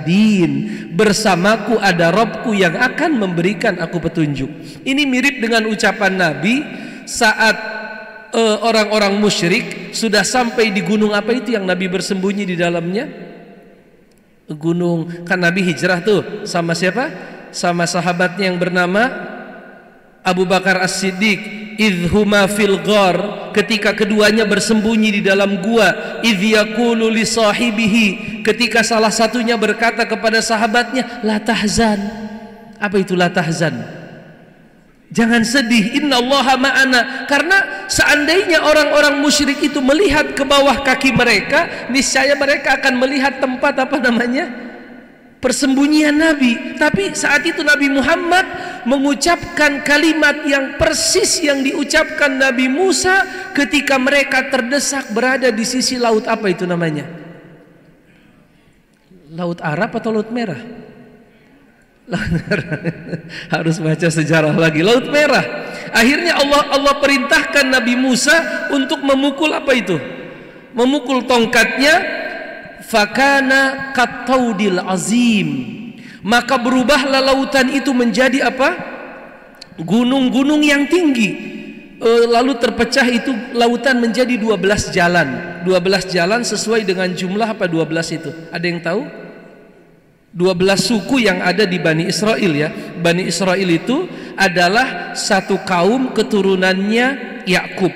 yahdin. Bersamaku ada Robku yang akan memberikan aku petunjuk. Ini mirip dengan ucapan Nabi saat orang-orang musyrik sudah sampai di gunung apa itu yang Nabi bersembunyi di dalamnya? Gunung, kan Nabi hijrah tuh sama siapa? Sama sahabatnya yang bernama Abu Bakar As-Siddiq. Idhuma fil ghar, ketika keduanya bersembunyi di dalam gua. Idh yaqulu li sahibihi, ketika salah satunya berkata kepada sahabatnya, la tahzan. Apa itu la tahzan? Jangan sedih, innallaha ma'ana. Karena seandainya orang-orang musyrik itu melihat ke bawah kaki mereka, niscaya mereka akan melihat tempat apa namanya? Persembunyian Nabi. Tapi saat itu Nabi Muhammad mengucapkan kalimat yang persis yang diucapkan Nabi Musa ketika mereka terdesak berada di sisi laut apa itu namanya? Laut Arab atau Laut Merah? Harus baca sejarah lagi. Laut Merah. Akhirnya Allah perintahkan Nabi Musa untuk memukul apa itu? Memukul tongkatnya. Fakana kataudil azim, maka berubahlah lautan itu menjadi apa? Gunung-gunung yang tinggi. Lalu terpecah itu lautan menjadi 12 jalan. 12 jalan sesuai dengan jumlah apa 12 itu? Ada yang tahu? 12 suku yang ada di Bani Israel ya. Bani Israel itu adalah satu kaum keturunannya Yakub.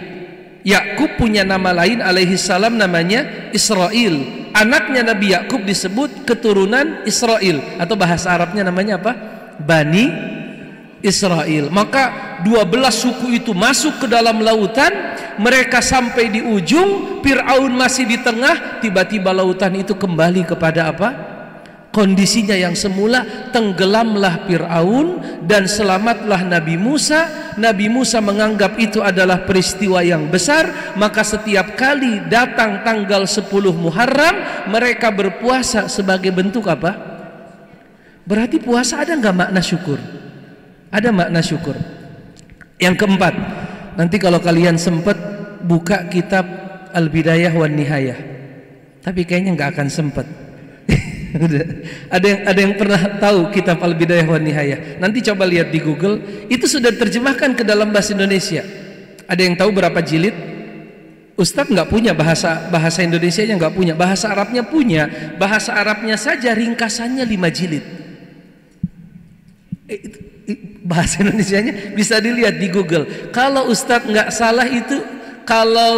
Yakub punya nama lain alaihi salam, namanya Israel. Anaknya Nabi Yakub disebut keturunan Israel, atau bahasa Arabnya namanya apa? Bani Israel. Maka 12 suku itu masuk ke dalam lautan. Mereka sampai di ujung, Fir'aun masih di tengah. Tiba-tiba lautan itu kembali kepada apa? Kondisinya yang semula. Tenggelamlah Fir'aun dan selamatlah Nabi Musa. Nabi Musa menganggap itu adalah peristiwa yang besar. Maka setiap kali datang tanggal 10 Muharram, mereka berpuasa sebagai bentuk apa? Berarti puasa ada nggak makna syukur? Ada makna syukur. Yang keempat, nanti kalau kalian sempat buka kitab Al-Bidayah wan Nihayah. Tapi kayaknya nggak akan sempat. Ada yang pernah tahu kitab Al-Bidayah wan Nihayah? Nanti coba lihat di Google, itu sudah terjemahkan ke dalam bahasa Indonesia. Ada yang tahu berapa jilid? Ustadz nggak punya bahasa Indonesianya, nggak punya. Bahasa Arabnya punya. Bahasa Arabnya saja ringkasannya 5 jilid. Bahasa Indonesianya bisa dilihat di Google. Kalau Ustadz nggak salah itu, kalau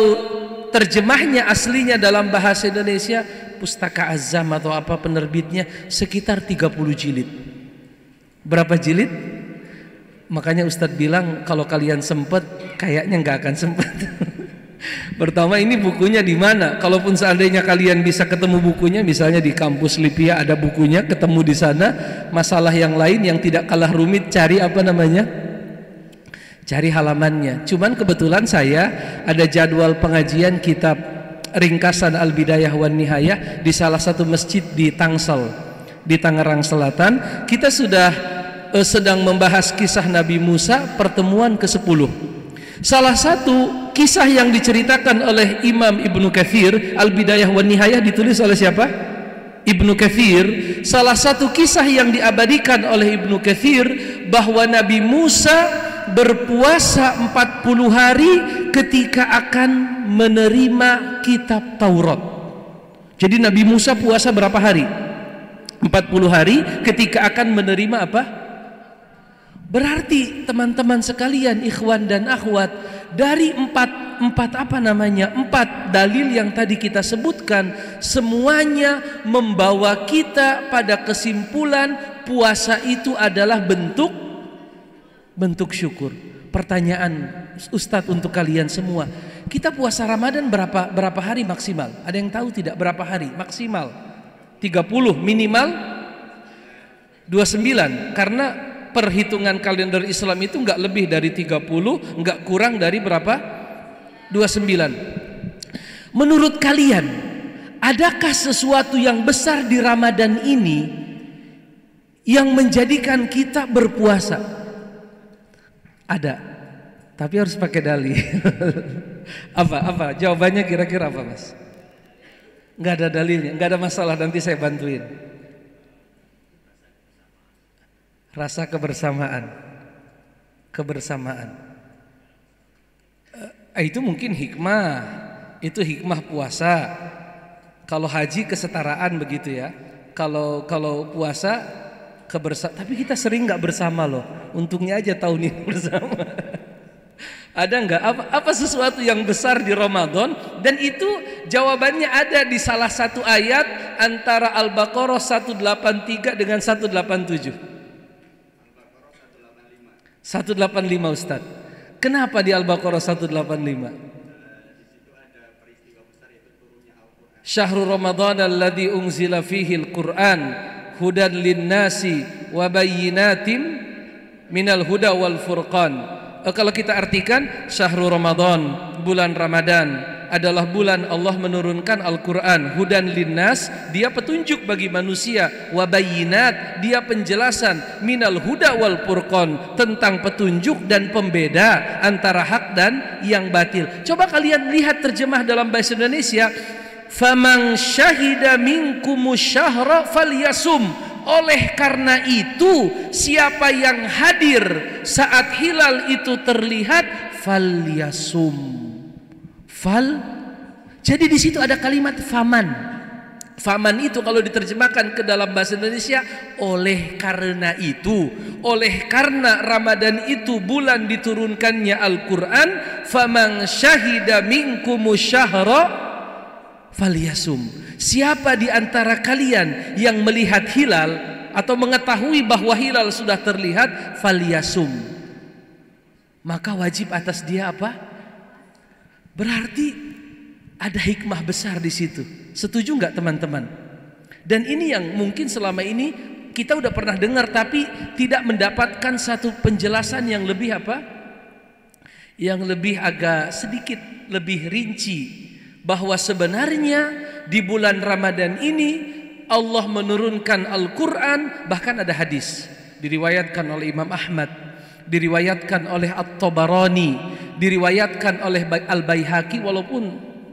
terjemahnya aslinya dalam bahasa Indonesia, Pustaka Azam atau apa penerbitnya, sekitar 30 jilid. Berapa jilid? Makanya Ustadz bilang kalau kalian sempet, kayaknya nggak akan sempet. Pertama, ini bukunya di mana? Kalaupun seandainya kalian bisa ketemu bukunya, misalnya di kampus Lipia ada bukunya, ketemu di sana. Masalah yang lain yang tidak kalah rumit, cari apa namanya? Cari halamannya. Cuman kebetulan saya ada jadwal pengajian kitab ringkasan Al-Bidayah wan Nihayah di salah satu masjid di Tangsel, di Tangerang Selatan. Kita sudah sedang membahas kisah Nabi Musa, pertemuan ke-10. Salah satu kisah yang diceritakan oleh Imam Ibnu Katsir, Al-Bidayah wan Nihayah ditulis oleh siapa? Ibnu Katsir. Salah satu kisah yang diabadikan oleh Ibnu Katsir bahwa Nabi Musa berpuasa 40 hari ketika akan menerima kitab Taurat. Jadi Nabi Musa puasa berapa hari? 40 hari ketika akan menerima apa? Berarti teman-teman sekalian, ikhwan dan akhwat, dari empat dalil yang tadi kita sebutkan, semuanya membawa kita pada kesimpulan puasa itu adalah bentuk syukur. Pertanyaan Ustadz untuk kalian semua, kita puasa Ramadan berapa hari maksimal? Ada yang tahu tidak berapa hari maksimal? 30 minimal 29, karena perhitungan kalender Islam itu nggak lebih dari 30, nggak kurang dari berapa? 29. Menurut kalian, adakah sesuatu yang besar di Ramadan ini yang menjadikan kita berpuasa? Ada, tapi harus pakai dalil. Apa? Jawabannya kira-kira apa, Mas? Nggak ada dalilnya, nggak ada masalah, nanti saya bantuin. Rasa kebersamaan. Kebersamaan. Itu mungkin hikmah. Itu hikmah puasa. Kalau haji kesetaraan begitu ya. Kalau puasa tapi kita sering nggak bersama loh. Untungnya aja tahun ini bersama. Ada nggak apa sesuatu yang besar di Ramadan? Dan itu jawabannya ada di salah satu ayat antara Al-Baqarah 183 dengan 187. 185 Ustaz. Kenapa di Al-Baqarah 185? Syahrul Ramadan alladzi unzila fihi al-Qur'an hudan lin-nasi wa bayyinatin minal huda wal furqan. Kalau kita artikan syahrul Ramadan, bulan Ramadan adalah bulan Allah menurunkan Al-Quran. Hudan linnas, dia petunjuk bagi manusia. Wa bayyinat, dia penjelasan. Minal huda wal furqan, tentang petunjuk dan pembeda antara hak dan yang batil. Coba kalian lihat terjemah dalam bahasa Indonesia. Faman syahida minkumus syahra falyasum. Oleh karena itu, siapa yang hadir saat hilal itu terlihat, falyasum. Jadi di situ ada kalimat faman. Faman itu kalau diterjemahkan ke dalam bahasa Indonesia, oleh karena itu, oleh karena Ramadan itu bulan diturunkannya Al-Quran, faman syahida minkumus syahra falyasum. Siapa di antara kalian yang melihat hilal atau mengetahui bahwa hilal sudah terlihat, falyasum, maka wajib atas dia apa? Berarti ada hikmah besar di situ. Setuju nggak teman-teman? Dan ini yang mungkin selama ini kita udah pernah dengar tapi tidak mendapatkan satu penjelasan yang lebih apa? Yang lebih agak sedikit lebih rinci, bahwa sebenarnya di bulan Ramadan ini Allah menurunkan Al-Quran. Bahkan ada hadis diriwayatkan oleh Imam Ahmad, diriwayatkan oleh At-Tabarani, diriwayatkan oleh Al-Baihaqi. Walaupun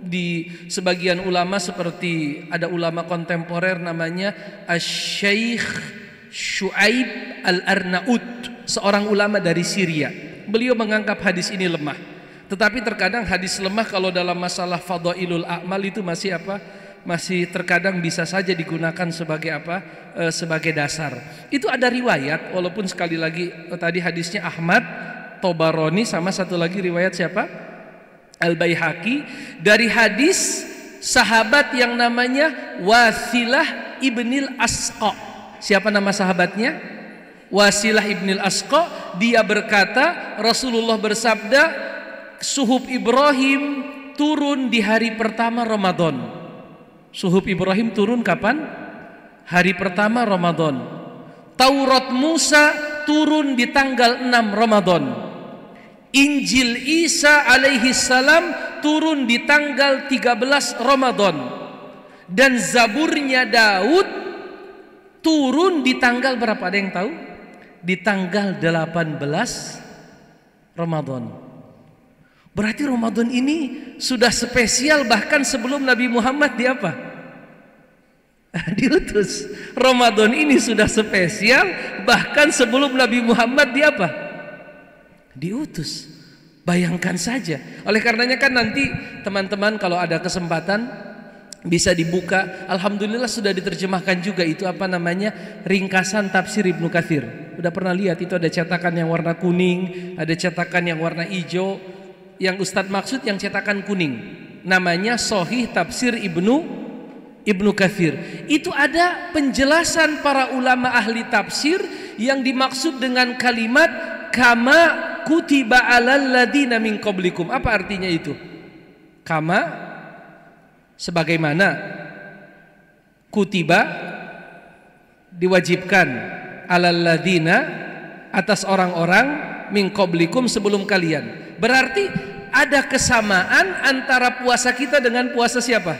di sebagian ulama, seperti ada ulama kontemporer namanya Asy-Syaikh Syuaib Al-Arnaud, seorang ulama dari Syria, beliau menganggap hadis ini lemah. Tetapi terkadang hadis lemah kalau dalam masalah fadhailul a'mal itu masih apa? Masih terkadang bisa saja digunakan sebagai apa? Sebagai dasar. Itu ada riwayat, walaupun sekali lagi tadi hadisnya Ahmad, Tabarani, sama satu lagi riwayat siapa? Al-Baihaqi, dari hadis sahabat yang namanya Wasilah ibnil Asqa. Siapa nama sahabatnya? Wasilah ibnil Asqa. Dia berkata, Rasulullah bersabda, suhuf Ibrahim turun di hari pertama Ramadan. Suhuf Ibrahim turun kapan? Hari pertama Ramadan. Taurat Musa turun di tanggal 6 Ramadan. Injil Isa alaihi salam turun di tanggal 13 Ramadan. Dan Zaburnya Daud turun di tanggal berapa? Ada yang tahu? Di tanggal 18 Ramadan. Berarti Ramadan ini sudah spesial bahkan sebelum Nabi Muhammad di apa? Diutus. Ramadan ini sudah spesial bahkan sebelum Nabi Muhammad di apa? Diutus. Bayangkan saja. Oleh karenanya kan nanti teman-teman kalau ada kesempatan bisa dibuka. Alhamdulillah sudah diterjemahkan juga itu apa namanya? Ringkasan tafsir Ibnu Katsir. Udah pernah lihat itu ada cetakan yang warna kuning, ada cetakan yang warna hijau. Yang Ustadz maksud yang cetakan kuning, namanya Shahih Tafsir Ibnu Katsir. Itu ada penjelasan para ulama ahli tafsir yang dimaksud dengan kalimat kama kutiba alal ladina min qablikum. Apa artinya itu? Kama, sebagaimana, kutiba, diwajibkan, alal ladina, atas orang-orang, min qablikum, sebelum kalian. Berarti ada kesamaan antara puasa kita dengan puasa siapa?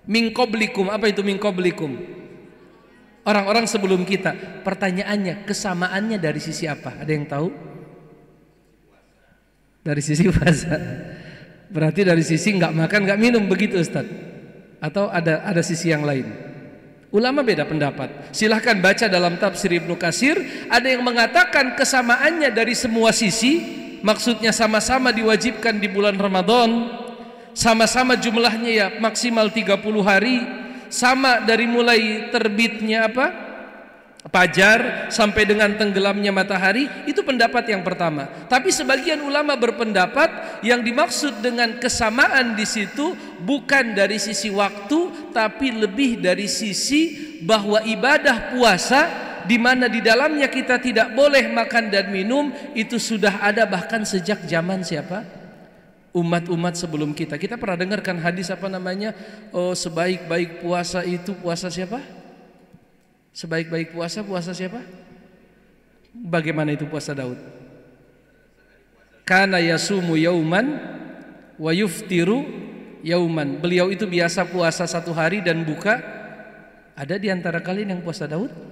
Min qablikum. Apa itu min qablikum? Orang-orang sebelum kita. Pertanyaannya, kesamaannya dari sisi apa? Ada yang tahu? Dari sisi puasa. Berarti dari sisi nggak makan, nggak minum, begitu Ustaz? Atau ada sisi yang lain? Ulama beda pendapat. Silahkan baca dalam tafsir Ibnu Katsir. Ada yang mengatakan kesamaannya dari semua sisi. Maksudnya sama-sama diwajibkan di bulan Ramadan, sama-sama jumlahnya ya maksimal 30 hari, sama dari mulai terbitnya fajar sampai dengan tenggelamnya matahari. Itu pendapat yang pertama. Tapi sebagian ulama berpendapat yang dimaksud dengan kesamaan di situ bukan dari sisi waktu, tapi lebih dari sisi bahwa ibadah puasa di mana di dalamnya kita tidak boleh makan dan minum itu sudah ada bahkan sejak zaman siapa? Umat-umat sebelum kita. Kita pernah dengarkan hadis Oh, sebaik-baik puasa itu puasa siapa? Sebaik-baik puasa siapa? Bagaimana itu puasa Daud? Kana yasumu yauman wa yuftiru yauman. Beliau itu biasa puasa satu hari dan buka. Ada di antara kalian yang puasa Daud?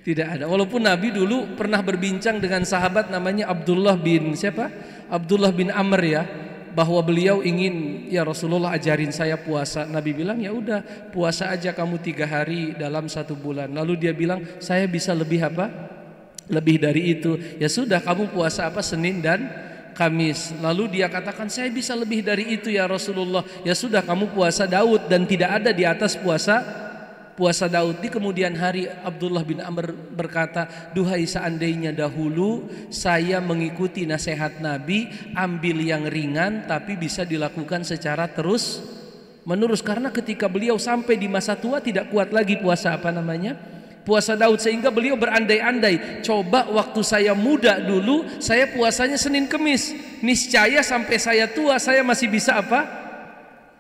Tidak ada. Walaupun Nabi dulu pernah berbincang dengan sahabat namanya Abdullah bin siapa? Abdullah bin Amr ya. Bahwa beliau ingin, ya Rasulullah ajarin saya puasa. Nabi bilang ya udah puasa aja kamu 3 hari dalam 1 bulan. Lalu dia bilang saya bisa lebih lebih dari itu. Ya sudah kamu puasa Senin dan Kamis. Lalu dia katakan saya bisa lebih dari itu ya Rasulullah. Ya sudah kamu puasa Daud, dan tidak ada di atas puasa Daud. Di kemudian hari Abdullah bin Amr berkata, duhai seandainya dahulu saya mengikuti nasihat Nabi, ambil yang ringan tapi bisa dilakukan secara terus menerus. Karena ketika beliau sampai di masa tua tidak kuat lagi puasa puasa Daud, sehingga beliau berandai-andai, coba waktu saya muda dulu saya puasanya Senin Kemis, niscaya sampai saya tua saya masih bisa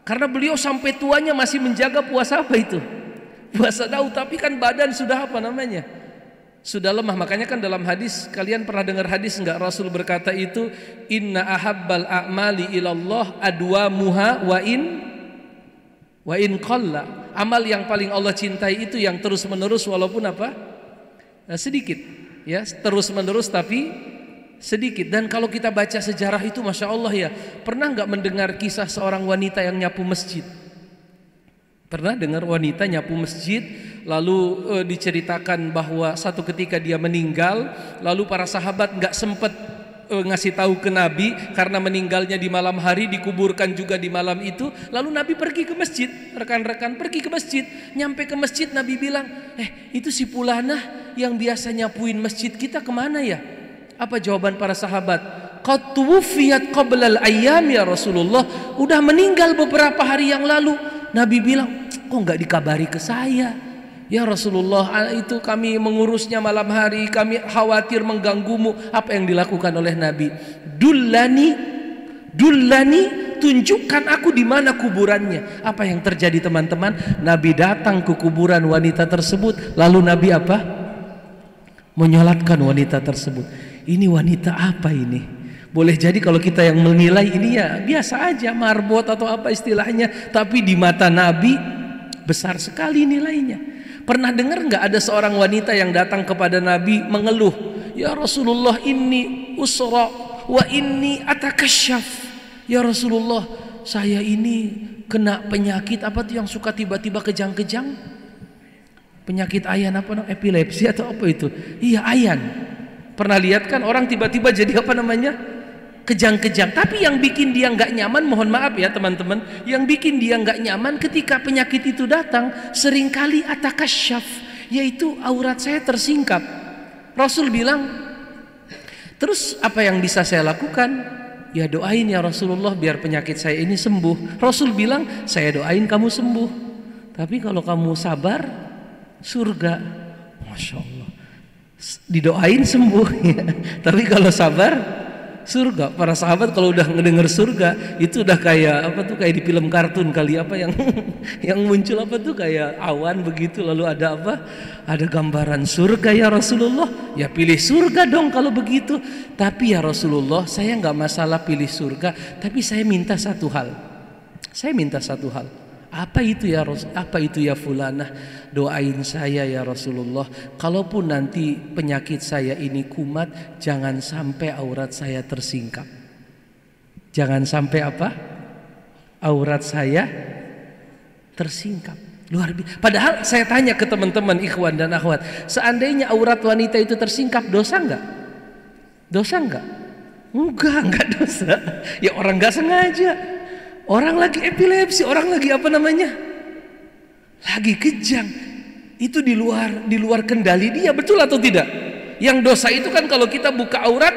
karena beliau sampai tuanya masih menjaga puasa puasa Daud. Tapi kan badan sudah sudah lemah. Makanya kan dalam hadis, kalian pernah dengar hadis enggak? Rasul berkata itu, inna ahabbal a'mali ilallah adwamuha wa in qalla. Amal yang paling Allah cintai itu yang terus menerus walaupun sedikit ya, terus menerus tapi sedikit. Dan kalau kita baca sejarah itu Masya Allah ya, pernah enggak mendengar kisah seorang wanita yang nyapu masjid? Pernah dengar wanita nyapu masjid, lalu diceritakan bahwa satu ketika dia meninggal, lalu para sahabat nggak sempat ngasih tahu ke Nabi karena meninggalnya di malam hari, dikuburkan juga di malam itu. Lalu Nabi pergi ke masjid, rekan-rekan pergi ke masjid, nyampe ke masjid Nabi bilang, itu si Fulanah yang biasa nyapuin masjid kita kemana ya? Apa jawaban para sahabat? Qad tuwfiyat qabla al-ayyam ya Rasulullah, udah meninggal beberapa hari yang lalu. Nabi bilang, kok nggak dikabari ke saya? Ya Rasulullah, itu kami mengurusnya malam hari, kami khawatir mengganggumu. Apa yang dilakukan oleh Nabi? Dullani, tunjukkan aku di mana kuburannya. Apa yang terjadi teman-teman? Nabi datang ke kuburan wanita tersebut, lalu Nabi menyolatkan wanita tersebut. Ini wanita apa ini? Boleh jadi kalau kita yang menilai ini ya biasa aja, marbot atau apa istilahnya, tapi di mata Nabi besar sekali nilainya. Pernah dengar nggak ada seorang wanita yang datang kepada Nabi mengeluh, ya Rasulullah inni usra wa inni atakasyaf. Ya Rasulullah, saya ini kena penyakit yang suka tiba-tiba kejang-kejang. Penyakit ayan epilepsi atau apa itu? Iya, ayan. Pernah lihat kan orang tiba-tiba jadi kejang-kejang. Tapi yang bikin dia nggak nyaman, mohon maaf ya teman-teman, yang bikin dia nggak nyaman ketika penyakit itu datang, seringkali atakasyaf, yaitu aurat saya tersingkap. Rasul bilang, terus apa yang bisa saya lakukan? Ya doain ya Rasulullah biar penyakit saya ini sembuh. Rasul bilang, saya doain kamu sembuh, tapi kalau kamu sabar, surga. Masya Allah, didoain sembuh ya. Tapi kalau sabar, surga. Para sahabat kalau udah ngedenger surga itu udah kayak kayak di film kartun kali yang muncul kayak awan begitu, lalu ada ada gambaran surga. Ya Rasulullah, ya pilih surga dong kalau begitu. Tapi ya Rasulullah, saya nggak masalah pilih surga, tapi saya minta satu hal. Apa itu ya Fulanah? Doain saya ya Rasulullah, kalaupun nanti penyakit saya ini kumat, jangan sampai aurat saya tersingkap. Jangan sampai aurat saya Tersingkap. Luar biasa. Padahal saya tanya ke teman-teman ikhwan dan akhwat, seandainya aurat wanita itu tersingkap, dosa enggak? Dosa enggak? Enggak dosa. Ya orang enggak sengaja. Orang lagi epilepsi, orang lagi apa namanya? Lagi kejang. Itu di luar kendali dia, betul atau tidak? Yang dosa itu kan kalau kita buka aurat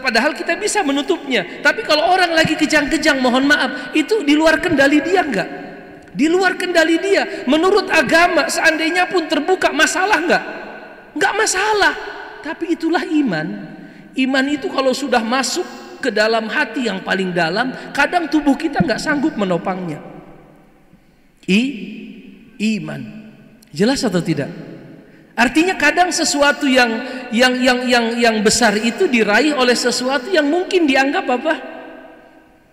padahal kita bisa menutupnya. Tapi kalau orang lagi kejang-kejang, mohon maaf, itu di luar kendali dia enggak? Di luar kendali dia. Menurut agama seandainya pun terbuka, masalah enggak? Enggak masalah. Tapi itulah iman. Iman itu kalau sudah masuk ke dalam hati yang paling dalam, kadang tubuh kita enggak sanggup menopangnya. Iman. Jelas atau tidak? Artinya kadang sesuatu yang besar itu diraih oleh sesuatu yang mungkin dianggap apa?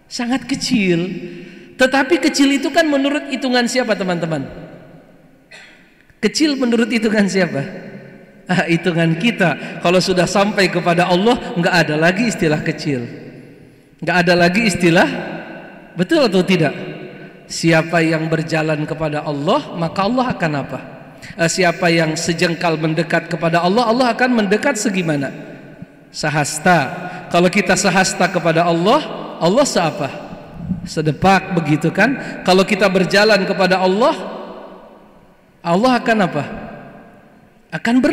Sangat kecil. Tetapi kecil itu kan menurut hitungan siapa teman-teman? Kecil menurut hitungan siapa? Hitungan kita. Kalau sudah sampai kepada Allah, nggak ada lagi istilah kecil, nggak ada lagi istilah, betul atau tidak? Siapa yang berjalan kepada Allah, maka Allah akan apa? Siapa yang sejengkal mendekat kepada Allah, Allah akan mendekat segimana? Sehasta. Kalau kita sehasta kepada Allah, Allah seapa? Sedepak, begitu kan? Kalau kita berjalan kepada Allah, Allah akan apa? Akan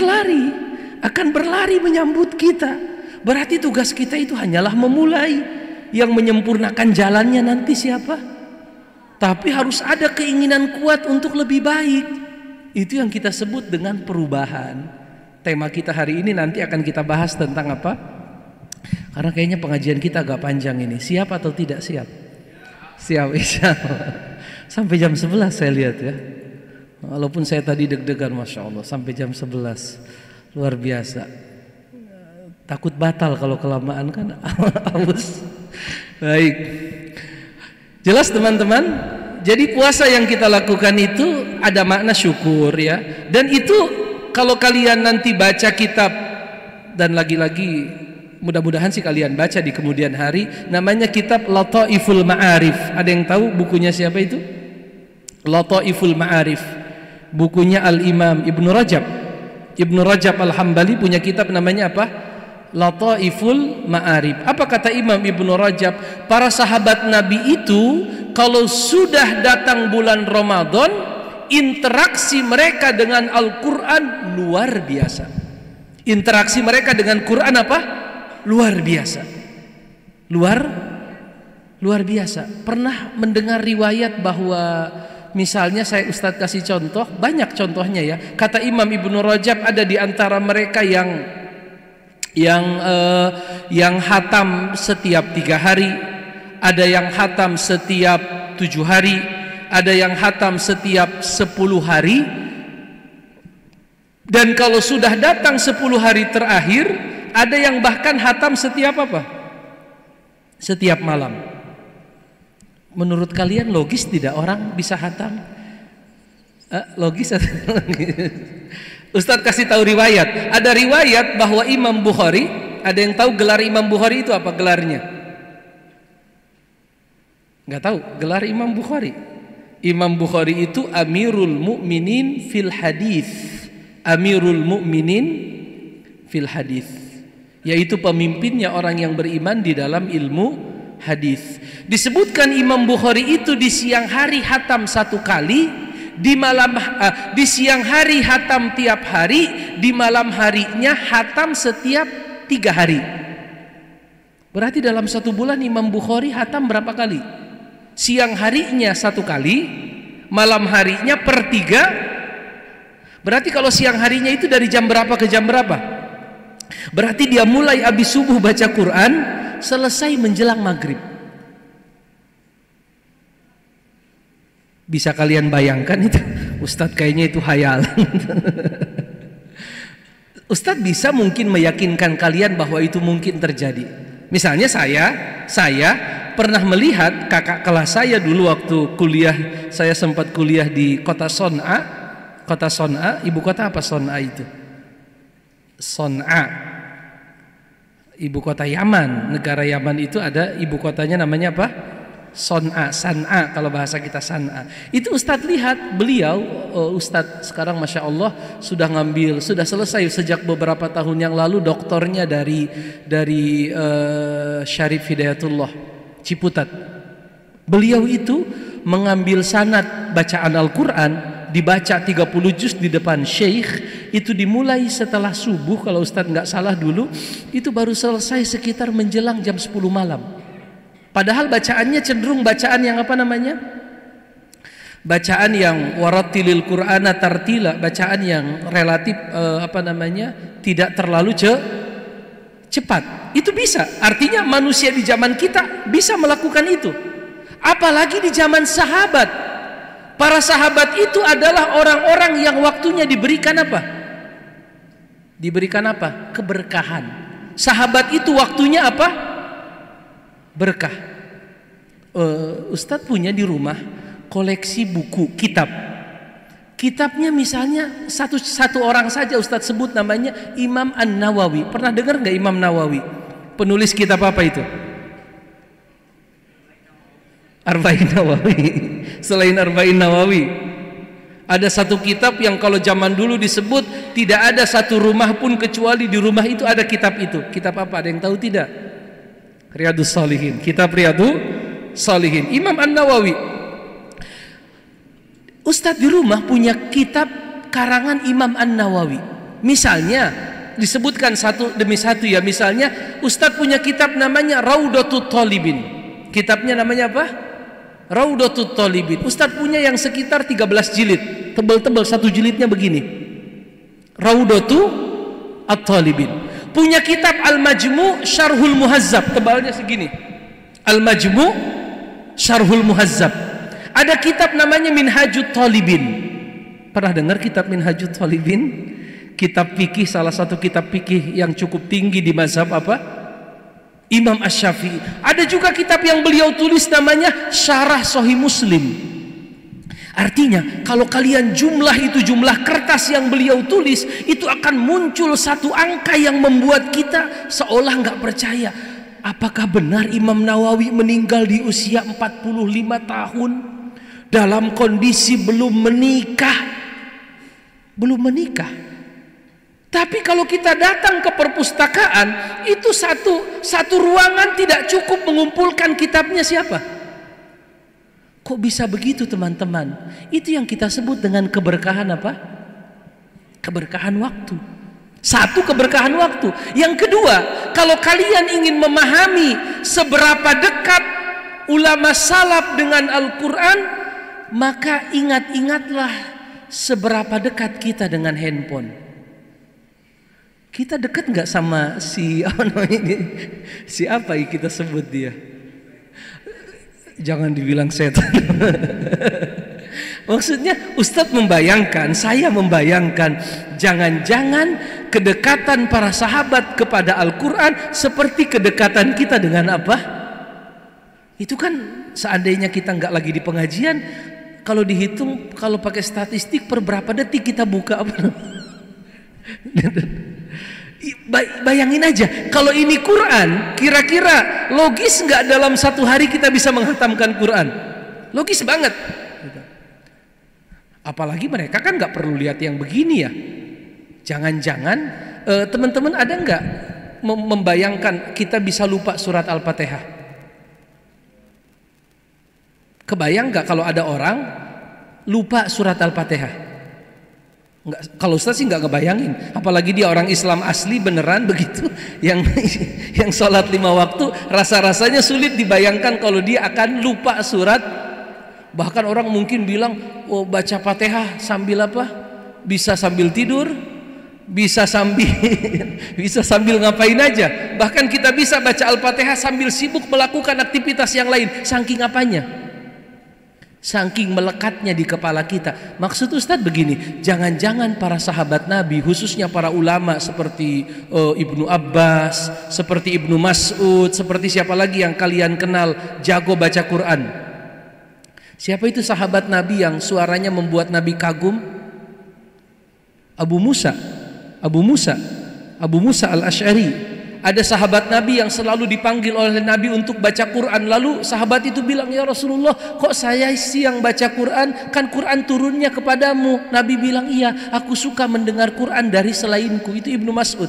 berlari menyambut kita. Berarti tugas kita itu hanyalah memulai. Yang menyempurnakan jalannya nanti siapa? Tapi harus ada keinginan kuat untuk lebih baik. Itu yang kita sebut dengan perubahan. Tema kita hari ini nanti akan kita bahas tentang apa? Karena kayaknya pengajian kita agak panjang ini. Siap atau tidak siap? Siap, insyaallah. Sampai jam 11 saya lihat ya. Walaupun saya tadi deg-degan, Masya Allah, sampai jam 11. Luar biasa. Takut batal kalau kelamaan kan. Aus. Baik. Jelas teman-teman. Jadi puasa yang kita lakukan itu ada makna syukur ya. Dan itu kalau kalian nanti baca kitab, dan lagi-lagi mudah-mudahan sih kalian baca di kemudian hari, namanya kitab Lataiful Ma'arif. Ada yang tahu bukunya siapa itu? Lataiful Ma'arif. Bukunya Al-Imam Ibnu Rajab. Ibnu Rajab Al-Hambali punya kitab namanya apa? Lataiful Ma'arif. Apa kata Imam Ibnu Rajab? Para sahabat Nabi itu kalau sudah datang bulan Ramadan, interaksi mereka dengan Al-Quran luar biasa. Interaksi mereka dengan Quran apa? Luar biasa. Luar biasa. Pernah mendengar riwayat bahwa misalnya saya Ustadz kasih contoh, banyak contohnya ya. Kata Imam Ibnu Rajab ada di antara mereka yang hatam setiap 3 hari, ada yang hatam setiap 7 hari, ada yang hatam setiap 10 hari. Dan kalau sudah datang 10 hari terakhir, ada yang bahkan hatam setiap apa? Setiap malam. Menurut kalian logis tidak orang bisa hatam? Logis atau logis? Ustadz kasih tahu riwayat. Ada riwayat bahwa Imam Bukhari, ada yang tahu gelar Imam Bukhari itu apa gelarnya? Nggak tahu gelar Imam Bukhari. Imam Bukhari itu Amirul Mukminin fil Hadis. Amirul Mukminin fil Hadis, yaitu pemimpinnya orang yang beriman di dalam ilmu hadis. Disebutkan Imam Bukhari itu di siang hari hatam 1 kali, di siang hari hatam tiap hari, di malam harinya hatam setiap 3 hari. Berarti dalam 1 bulan Imam Bukhari hatam berapa kali? Siang harinya 1 kali, malam harinya per 3. Berarti kalau siang harinya itu dari jam berapa ke jam berapa? Berarti dia mulai habis subuh baca Quran, selesai menjelang maghrib. Bisa kalian bayangkan itu? Ustadz kayaknya itu hayalan. Ustadz bisa mungkin meyakinkan kalian bahwa itu mungkin terjadi. Misalnya saya pernah melihat kakak kelas saya dulu waktu kuliah, saya sempat kuliah di kota Son'a. Kota Son'a, ibu kota apa Son'a itu? Son'a, ibu kota Yaman. Negara Yaman itu ada ibu kotanya namanya apa? San'a kalau bahasa kita San'a. Itu Ustadz lihat beliau, Ustadz sekarang Masya Allah sudah selesai sejak beberapa tahun yang lalu doktornya dari Syarif Hidayatullah Ciputat. Beliau itu mengambil sanad bacaan Al-Quran, dibaca 30 juz di depan syekh, itu dimulai setelah subuh kalau Ustadz nggak salah dulu, itu baru selesai sekitar menjelang jam 10 malam. Padahal bacaannya cenderung bacaan yang apa namanya? Bacaan yang warattilil Qur'ana tartila, bacaan yang relatif tidak terlalu cepat. Itu bisa. Artinya manusia di zaman kita bisa melakukan itu. Apalagi di zaman sahabat. Para sahabat itu adalah orang-orang yang waktunya diberikan apa? Diberikan apa? Keberkahan. Sahabat itu waktunya apa? Berkah. Ustadz punya di rumah koleksi buku kitab. Kitabnya misalnya satu orang saja Ustadz sebut namanya Imam An-Nawawi. Pernah dengar nggak Imam Nawawi? Penulis kitab apa itu? Arba'in Nawawi. Selain Arba'in Nawawi, ada satu kitab yang kalau zaman dulu disebut tidak ada satu rumah pun kecuali di rumah itu ada kitab itu. Kitab apa? Ada yang tahu tidak? Riyadhus Shalihin, kitab Riyadhus Shalihin, Imam An-Nawawi. Ustadz di rumah punya kitab karangan Imam An-Nawawi. Misalnya disebutkan satu demi satu ya. Misalnya Ustadz punya kitab namanya Raudatul Thalibin. Kitabnya namanya apa? Raudatul Thalibin. Ustadz punya yang sekitar 13 jilid, tebal-tebal, satu jilidnya begini. Raudatul At-Thalibin. Punya kitab Al-Majmu' Syarhul Muhazzab, tebalnya segini. Al-Majmu' Syarhul Muhazzab. Ada kitab namanya Minhajut Thalibin. Pernah dengar kitab Minhajut Thalibin? Kitab fikih, salah satu kitab fikih yang cukup tinggi di mazhab apa? Imam Asy-Syafi'i. Ada juga kitab yang beliau tulis namanya Syarah Sahih Muslim. Artinya kalau kalian jumlah kertas yang beliau tulis, itu akan muncul satu angka yang membuat kita seolah nggak percaya. Apakah benar Imam Nawawi meninggal di usia 45 tahun dalam kondisi belum menikah? Belum menikah. Tapi kalau kita datang ke perpustakaan, itu satu ruangan tidak cukup mengumpulkan kitabnya siapa? Kok bisa begitu teman-teman? Itu yang kita sebut dengan keberkahan apa? Keberkahan waktu. Satu, keberkahan waktu. Yang kedua, kalau kalian ingin memahami seberapa dekat ulama salaf dengan Al-Quran, maka ingat-ingatlah seberapa dekat kita dengan handphone. Kita dekat nggak sama si apa yang kita sebut dia? Jangan dibilang setan. Maksudnya Ustadz membayangkan, saya membayangkan, jangan-jangan kedekatan para sahabat kepada Al-Quran seperti kedekatan kita dengan apa? Itu kan seandainya kita nggak lagi di pengajian, kalau dihitung, kalau pakai statistik per berapa detik kita buka apa? Bayangin aja, kalau ini Quran, kira-kira logis nggak dalam satu hari kita bisa menghatamkan Quran? Logis banget. Apalagi mereka kan nggak perlu lihat yang begini ya. Jangan-jangan teman-teman ada nggak membayangkan kita bisa lupa surat Al-Fatihah? Kebayang nggak kalau ada orang lupa surat Al-Fatihah? Enggak, kalau Ustaz sih nggak ngebayangin, apalagi dia orang Islam asli beneran begitu, yang sholat 5 waktu, rasa-rasanya sulit dibayangkan kalau dia akan lupa surat. Bahkan orang mungkin bilang, oh baca Fatihah sambil apa? Bisa sambil tidur, bisa sambil ngapain aja. Bahkan kita bisa baca Al-Fatihah sambil sibuk melakukan aktivitas yang lain. Saking apanya? Saking melekatnya di kepala kita. Maksud Ustadz begini, jangan-jangan para sahabat Nabi, khususnya para ulama seperti Ibnu Abbas, seperti Ibnu Mas'ud, seperti siapa lagi yang kalian kenal jago baca Quran? Siapa itu sahabat Nabi yang suaranya membuat Nabi kagum? Abu Musa Al-Asy'ari. Ada sahabat Nabi yang selalu dipanggil oleh Nabi untuk baca Quran. Lalu sahabat itu bilang, ya Rasulullah, kok saya sih yang baca Quran? Kan Quran turunnya kepadamu. Nabi bilang, iya, aku suka mendengar Quran dari selainku. Itu Ibnu Mas'ud.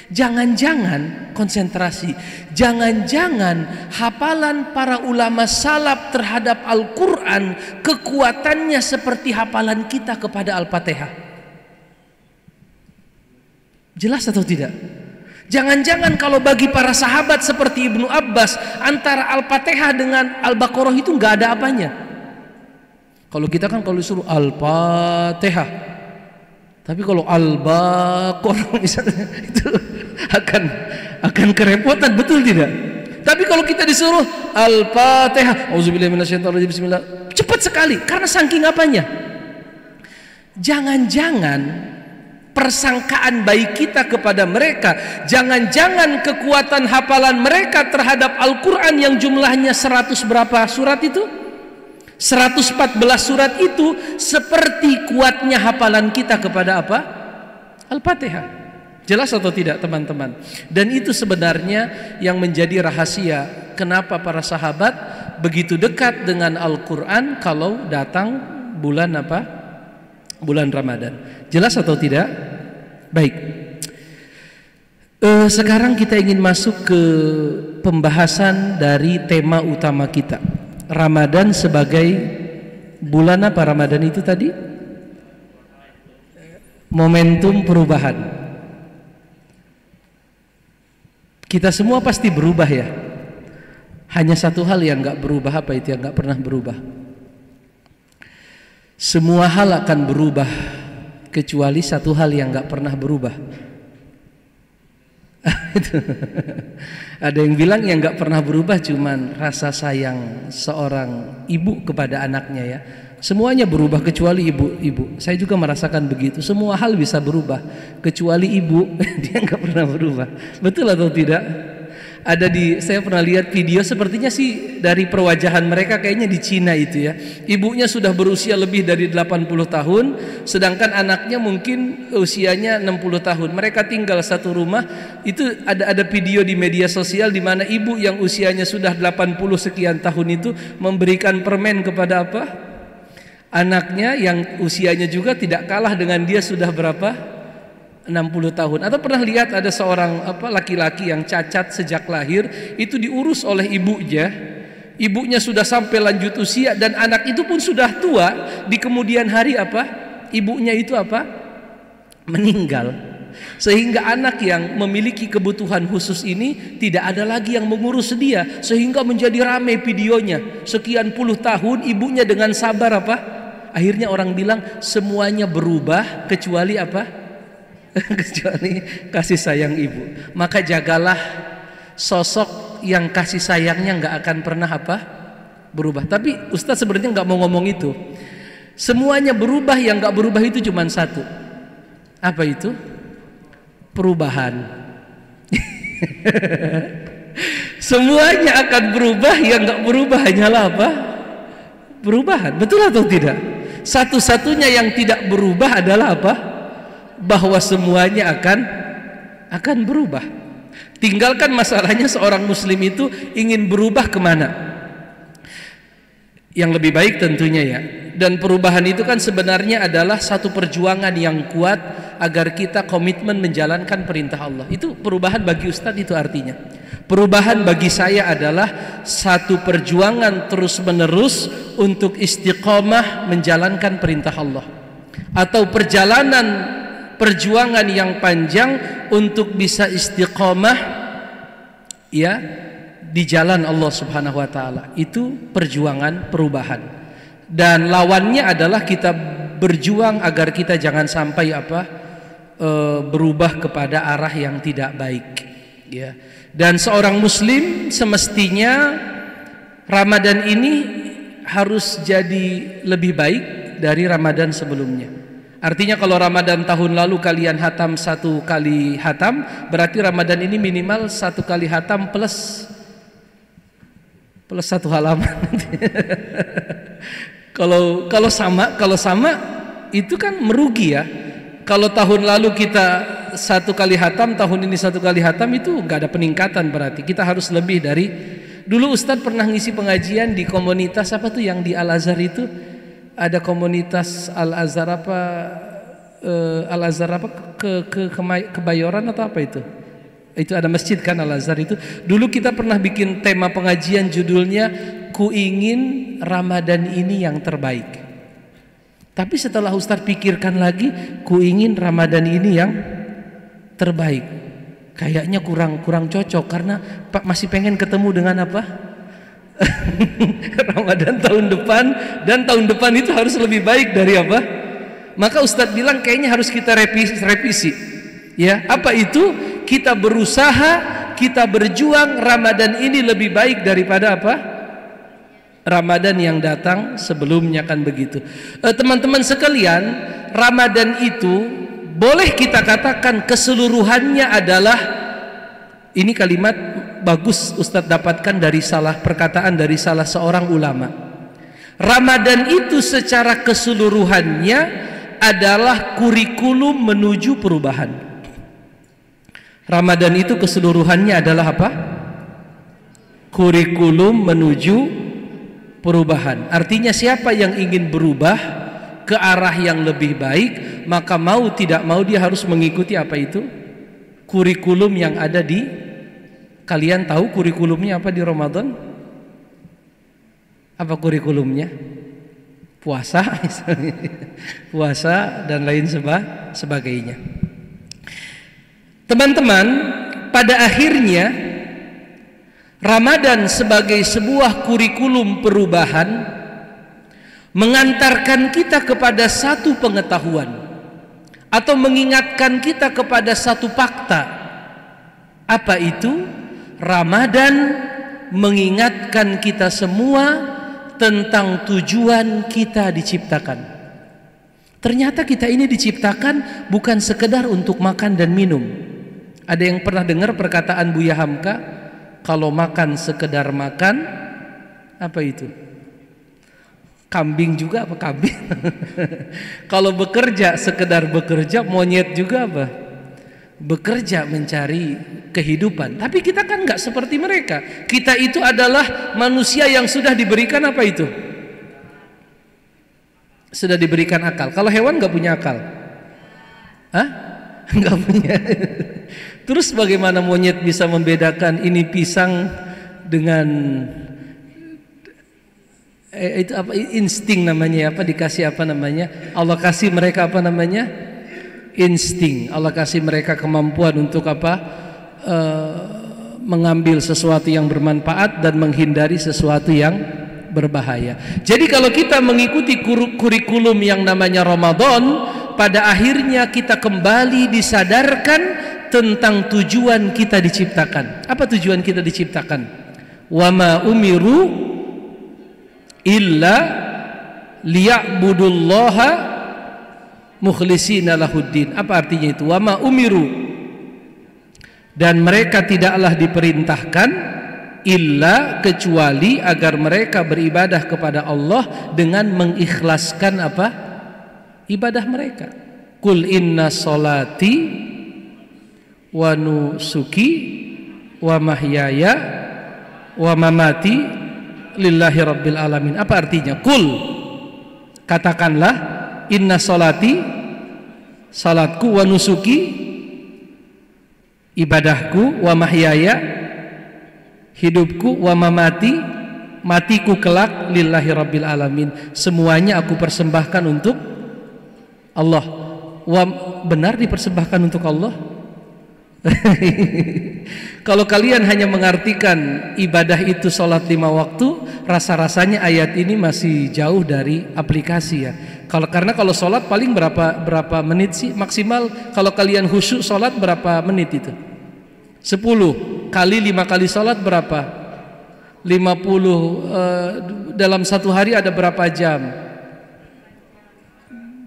Jangan-jangan, konsentrasi, jangan-jangan hafalan para ulama salaf terhadap Al-Quran kekuatannya seperti hafalan kita kepada Al-Fatihah. Jelas atau tidak? Jangan-jangan kalau bagi para sahabat seperti Ibnu Abbas, antara Al-Fatihah dengan Al-Baqarah itu nggak ada apanya. Kalau kita kan kalau disuruh Al-Fatihah, tapi kalau Al-Baqarah misalnya itu akan kerepotan, betul tidak? Tapi kalau kita disuruh Al-Fatihah, auzubillahi minasyaitonirrajim, bismillah, cepat sekali karena saking apanya. Jangan-jangan persangkaan baik kita kepada mereka, jangan-jangan kekuatan hafalan mereka terhadap Al-Quran yang jumlahnya 100 berapa surat itu? 114 surat itu seperti kuatnya hafalan kita kepada apa? Al-Fatihah. Jelas atau tidak teman-teman? Dan itu sebenarnya yang menjadi rahasia kenapa para sahabat begitu dekat dengan Al-Quran kalau datang bulan apa? Bulan Ramadan. Jelas atau tidak? Baik. Sekarang kita ingin masuk ke pembahasan dari tema utama kita. Ramadan sebagai bulan apa Ramadan itu tadi? Momentum perubahan. Kita semua pasti berubah ya. Hanya satu hal yang nggak berubah, apa itu yang nggak pernah berubah? Semua hal akan berubah kecuali satu hal yang nggak pernah berubah. Ada yang bilang yang nggak pernah berubah cuman rasa sayang seorang ibu kepada anaknya ya. Semuanya berubah kecuali ibu. Saya juga merasakan begitu. Semua hal bisa berubah kecuali ibu. Dia nggak pernah berubah. Betul atau tidak? Saya pernah lihat video, sepertinya sih dari perwajahan mereka kayaknya di Cina itu ya. Ibunya sudah berusia lebih dari 80 tahun, sedangkan anaknya mungkin usianya 60 tahun. Mereka tinggal satu rumah. Itu ada video di media sosial di mana ibu yang usianya sudah 80 sekian tahun itu memberikan permen kepada apa? Anaknya yang usianya juga tidak kalah dengan dia, sudah berapa? 60 tahun. Atau pernah lihat ada seorang laki-laki yang cacat sejak lahir, itu diurus oleh ibunya. Ibunya sudah sampai lanjut usia dan anak itu pun sudah tua. Di kemudian hari ibunya itu meninggal. Sehingga anak yang memiliki kebutuhan khusus ini tidak ada lagi yang mengurus dia, sehingga menjadi ramai videonya. Sekian puluh tahun ibunya dengan sabar akhirnya orang bilang semuanya berubah kecuali kecuali kasih sayang ibu. Maka jagalah sosok yang kasih sayangnya nggak akan pernah berubah. Tapi Ustadz sebenarnya nggak mau ngomong itu. Semuanya berubah, yang nggak berubah itu cuma satu. Apa itu? Perubahan. Semuanya akan berubah, yang nggak berubah hanyalah perubahan. Betul atau tidak? Satu-satunya yang tidak berubah adalah bahwa semuanya akan berubah. Tinggalkan masalahnya seorang muslim itu ingin berubah kemana? Yang lebih baik tentunya ya. Dan perubahan itu kan sebenarnya adalah satu perjuangan yang kuat agar kita komitmen menjalankan perintah Allah. Itu perubahan bagi Ustadz, itu artinya. Perubahan bagi saya adalah satu perjuangan terus menerus untuk istiqomah menjalankan perintah Allah, atau perjuangan yang panjang untuk bisa istiqomah ya di jalan Allah Subhanahu wa taala. Itu perjuangan perubahan. Dan lawannya adalah kita berjuang agar kita jangan sampai berubah kepada arah yang tidak baik ya. Dan seorang muslim semestinya Ramadan ini harus jadi lebih baik dari Ramadan sebelumnya. Artinya kalau Ramadan tahun lalu kalian hatam 1 kali hatam, berarti Ramadan ini minimal 1 kali hatam plus 1 halaman. Kalau sama itu kan merugi ya. Kalau tahun lalu kita satu kali hatam, tahun ini satu kali hatam, itu nggak ada peningkatan. Berarti kita harus lebih dari dulu. Ustadz pernah ngisi pengajian di komunitas apa tuh yang di Al Azhar itu, ada komunitas Al Azhar apa, Al Azhar apa Kebayoran atau apa itu ada masjid kan Al Azhar itu. Dulu kita pernah bikin tema pengajian judulnya Ku ingin Ramadan ini yang terbaik. Tapi setelah Ustadz pikirkan lagi, ku ingin Ramadan ini yang terbaik, kayaknya kurang cocok, karena Pak masih pengen ketemu dengan apa? Ramadan tahun depan, dan tahun depan itu harus lebih baik dari apa? Maka Ustadz bilang kayaknya harus kita revisi. Ya, apa itu? Kita berusaha, kita berjuang Ramadan ini lebih baik daripada apa? Ramadan yang datang sebelumnya, kan begitu. Teman-teman sekalian, Ramadan itu boleh kita katakan keseluruhannya adalah, ini kalimat bagus Ustadz dapatkan dari perkataan dari salah seorang ulama. Ramadan itu secara keseluruhannya adalah kurikulum menuju perubahan. Ramadan itu keseluruhannya adalah apa? Kurikulum menuju perubahan. Artinya siapa yang ingin berubah ke arah yang lebih baik, maka mau tidak mau dia harus mengikuti apa itu? Kurikulum yang ada di, kalian tahu kurikulumnya apa di Ramadan? Apa kurikulumnya? Puasa misalnya. Puasa dan lain sebagainya. Teman-teman, pada akhirnya Ramadan sebagai sebuah kurikulum perubahan mengantarkan kita kepada satu pengetahuan atau mengingatkan kita kepada satu fakta. Apa itu? Ramadan mengingatkan kita semua tentang tujuan kita diciptakan. Ternyata kita ini diciptakan bukan sekedar untuk makan dan minum. Ada yang pernah dengar perkataan Buya Hamka? Kalau makan sekedar makan, apa itu? Kambing juga apa kambing? Kalau bekerja sekedar bekerja, monyet juga apa? Bekerja mencari kehidupan. Tapi kita kan nggak seperti mereka. Kita itu adalah manusia yang sudah diberikan apa itu? Sudah diberikan akal. Kalau hewan nggak punya akal? Hah? Nggak punya. Terus bagaimana monyet bisa membedakan ini pisang dengan itu apa, insting namanya apa, dikasih apa namanya? Allah kasih mereka apa namanya? Insting. Allah kasih mereka kemampuan untuk apa? Mengambil sesuatu yang bermanfaat dan menghindari sesuatu yang berbahaya. Jadi kalau kita mengikuti kurikulum yang namanya Ramadan, pada akhirnya kita kembali disadarkan tentang tujuan kita diciptakan. Apa tujuan kita diciptakan? Wa ma umiru illa liya'budullaha mukhlishina lahuddin. Apa artinya itu? Wa ma umiru, dan mereka tidaklah diperintahkan illa, kecuali agar mereka beribadah kepada Allah dengan mengikhlaskan apa? Ibadah mereka. Qul inna sholati wa nusuki wa mahyaya wa mamati lillahi rabbil alamin. Apa artinya? Qul, katakanlah, inna sholati, salatku, wa nusuki, ibadahku, wa mahyaya, hidupku, wa mamati, matiku kelak, lillahi rabbil alamin, semuanya aku persembahkan untuk Allah. Benar dipersembahkan untuk Allah? Kalau kalian hanya mengartikan ibadah itu sholat 5 waktu, rasa-rasanya ayat ini masih jauh dari aplikasi ya. Karena kalau sholat paling berapa menit sih maksimal? Kalau kalian khusyuk sholat berapa menit itu? 10 kali 5 kali sholat berapa? 50 dalam satu hari ada berapa jam?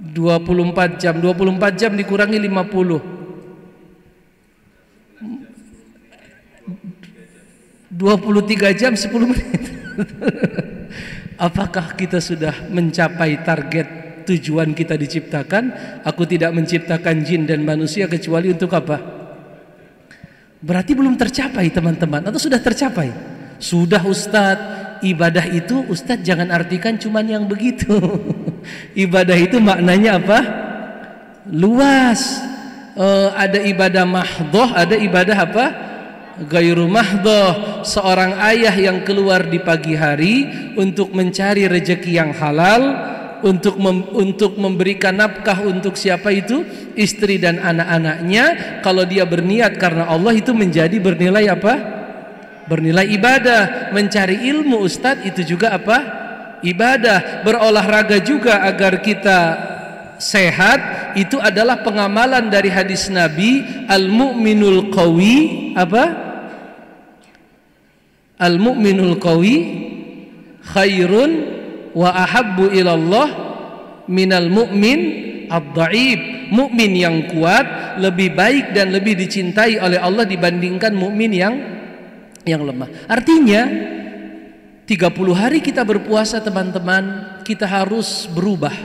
24 jam. 24 jam dikurangi 50, 23 jam 10 menit. Apakah kita sudah mencapai target tujuan kita diciptakan. Aku tidak menciptakan jin dan manusia kecuali untuk apa? Berarti belum tercapai teman-teman, atau sudah tercapai? Sudah Ustadz. Ibadah itu Ustadz jangan artikan cuman yang begitu. Ibadah itu maknanya apa? Luas. Ada ibadah mahdhah, ada ibadah apa? Ghairu mahdhah. Seorang ayah yang keluar di pagi hari untuk mencari rezeki yang halal, untuk memberikan nafkah untuk siapa itu? Istri dan anak-anaknya. Kalau dia berniat karena Allah, itu menjadi bernilai apa? Bernilai ibadah. Mencari ilmu Ustadz itu juga apa? Ibadah. Berolahraga juga agar kita sehat, itu adalah pengamalan dari hadis Nabi, al-mu'minul qawi apa? Al-mu'minul qawi khairun wa ahabbu ilallah minal mu'min ad-dha'if. Mukmin yang kuat lebih baik dan lebih dicintai oleh Allah dibandingkan mukmin yang lemah. Artinya 30 hari kita berpuasa teman-teman, kita harus berubah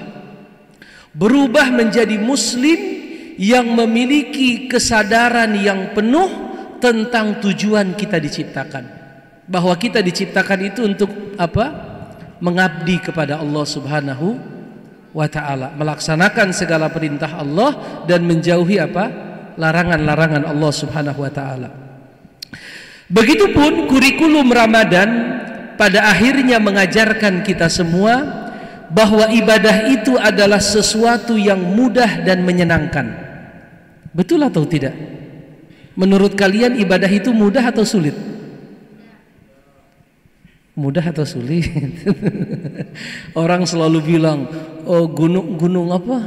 menjadi muslim yang memiliki kesadaran yang penuh tentang tujuan kita diciptakan, bahwa kita diciptakan itu untuk apa? Mengabdi kepada Allah Subhanahu wa ta'ala, melaksanakan segala perintah Allah dan menjauhi apa? Larangan-larangan Allah Subhanahu wa ta'ala. Begitupun kurikulum Ramadan pada akhirnya mengajarkan kita semua bahwa ibadah itu adalah sesuatu yang mudah dan menyenangkan. Betul atau tidak? Menurut kalian ibadah itu mudah atau sulit? Mudah atau sulit? Orang selalu bilang, oh gunung apa?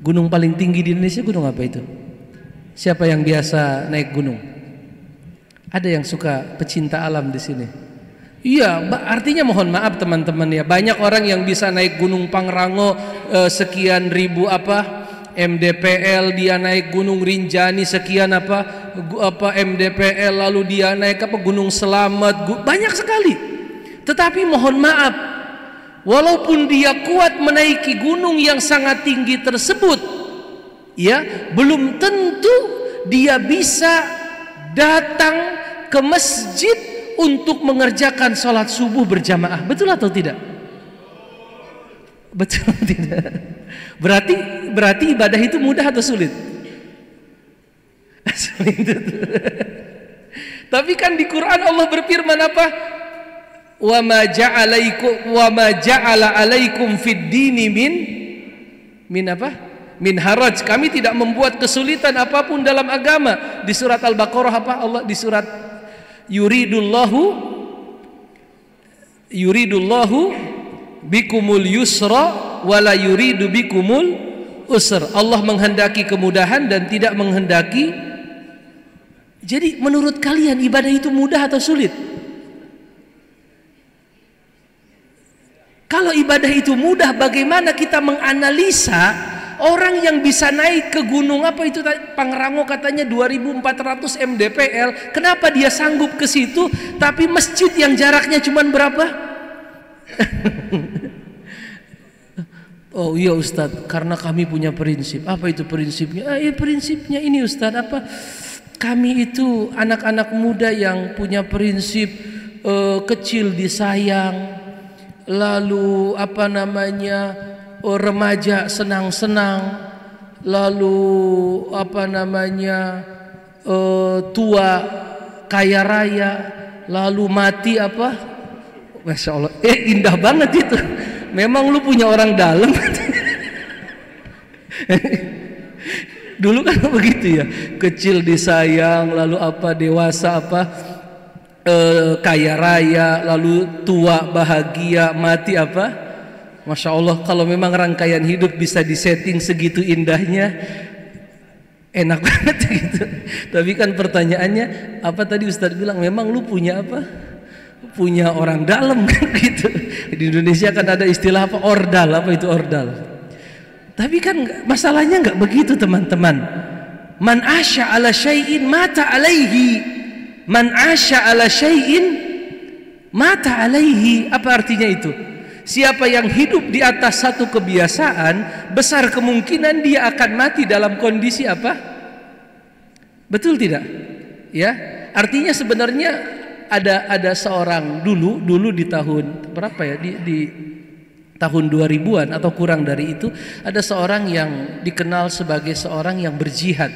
Gunung paling tinggi di Indonesia gunung apa itu? Siapa yang biasa naik gunung? Ada yang suka pecinta alam di sini? Iya, artinya mohon maaf teman-teman ya, banyak orang yang bisa naik Gunung Pangrango sekian ribu apa MDPL, dia naik Gunung Rinjani sekian apa MDPL, lalu dia naik apa Gunung Selamat, banyak sekali. Tetapi mohon maaf, walaupun dia kuat menaiki gunung yang sangat tinggi tersebut, ya, belum tentu dia bisa datang ke masjid untuk mengerjakan sholat subuh berjamaah. Betul atau tidak? Betul atau tidak? Berarti ibadah itu mudah atau sulit? Sulit. Tapi kan di Quran Allah berfirman apa? Wa ma ja'ala alaikum fid dini min apa? Min haraj. Kami tidak membuat kesulitan apapun dalam agama. Di surat Al-Baqarah apa? Allah di surat yuridullahu bikumul yusra wala yuridu bikumul usr. Allah menghendaki kemudahan dan tidak menghendaki. Jadi menurut kalian ibadah itu mudah atau sulit? Kalau ibadah itu mudah, bagaimana kita menganalisa orang yang bisa naik ke gunung apa itu Pangrango katanya 2400 mdpl, kenapa dia sanggup ke situ, tapi masjid yang jaraknya cuma berapa? Oh iya Ustadz, karena kami punya prinsip. Apa itu prinsipnya? Prinsipnya ini Ustadz, apa? Kami itu anak-anak muda yang punya prinsip kecil disayang, lalu apa namanya, remaja senang-senang, lalu apa namanya, tua kaya raya, lalu mati apa? Masya Allah, indah banget itu. Memang lu punya orang dalam. Dulu kan begitu ya, kecil disayang, lalu apa dewasa apa kaya raya, lalu tua bahagia, mati apa? Masya Allah, kalau memang rangkaian hidup bisa disetting segitu indahnya, enak banget gitu. Tapi kan pertanyaannya, apa tadi Ustadz bilang, memang lu punya apa? Punya orang dalam kan gitu. Di Indonesia kan ada istilah apa? Ordal. Apa itu ordal? Tapi kan masalahnya nggak begitu teman-teman. Man asya ala syai'in mata alaihi. Man asya ala syai'in mata alaihi. Apa artinya itu? Siapa yang hidup di atas satu kebiasaan, besar kemungkinan dia akan mati dalam kondisi apa? Betul tidak? Ya, artinya sebenarnya ada seorang dulu di tahun berapa ya? Di tahun 2000-an atau kurang dari itu, ada seorang yang dikenal sebagai seorang yang berjihad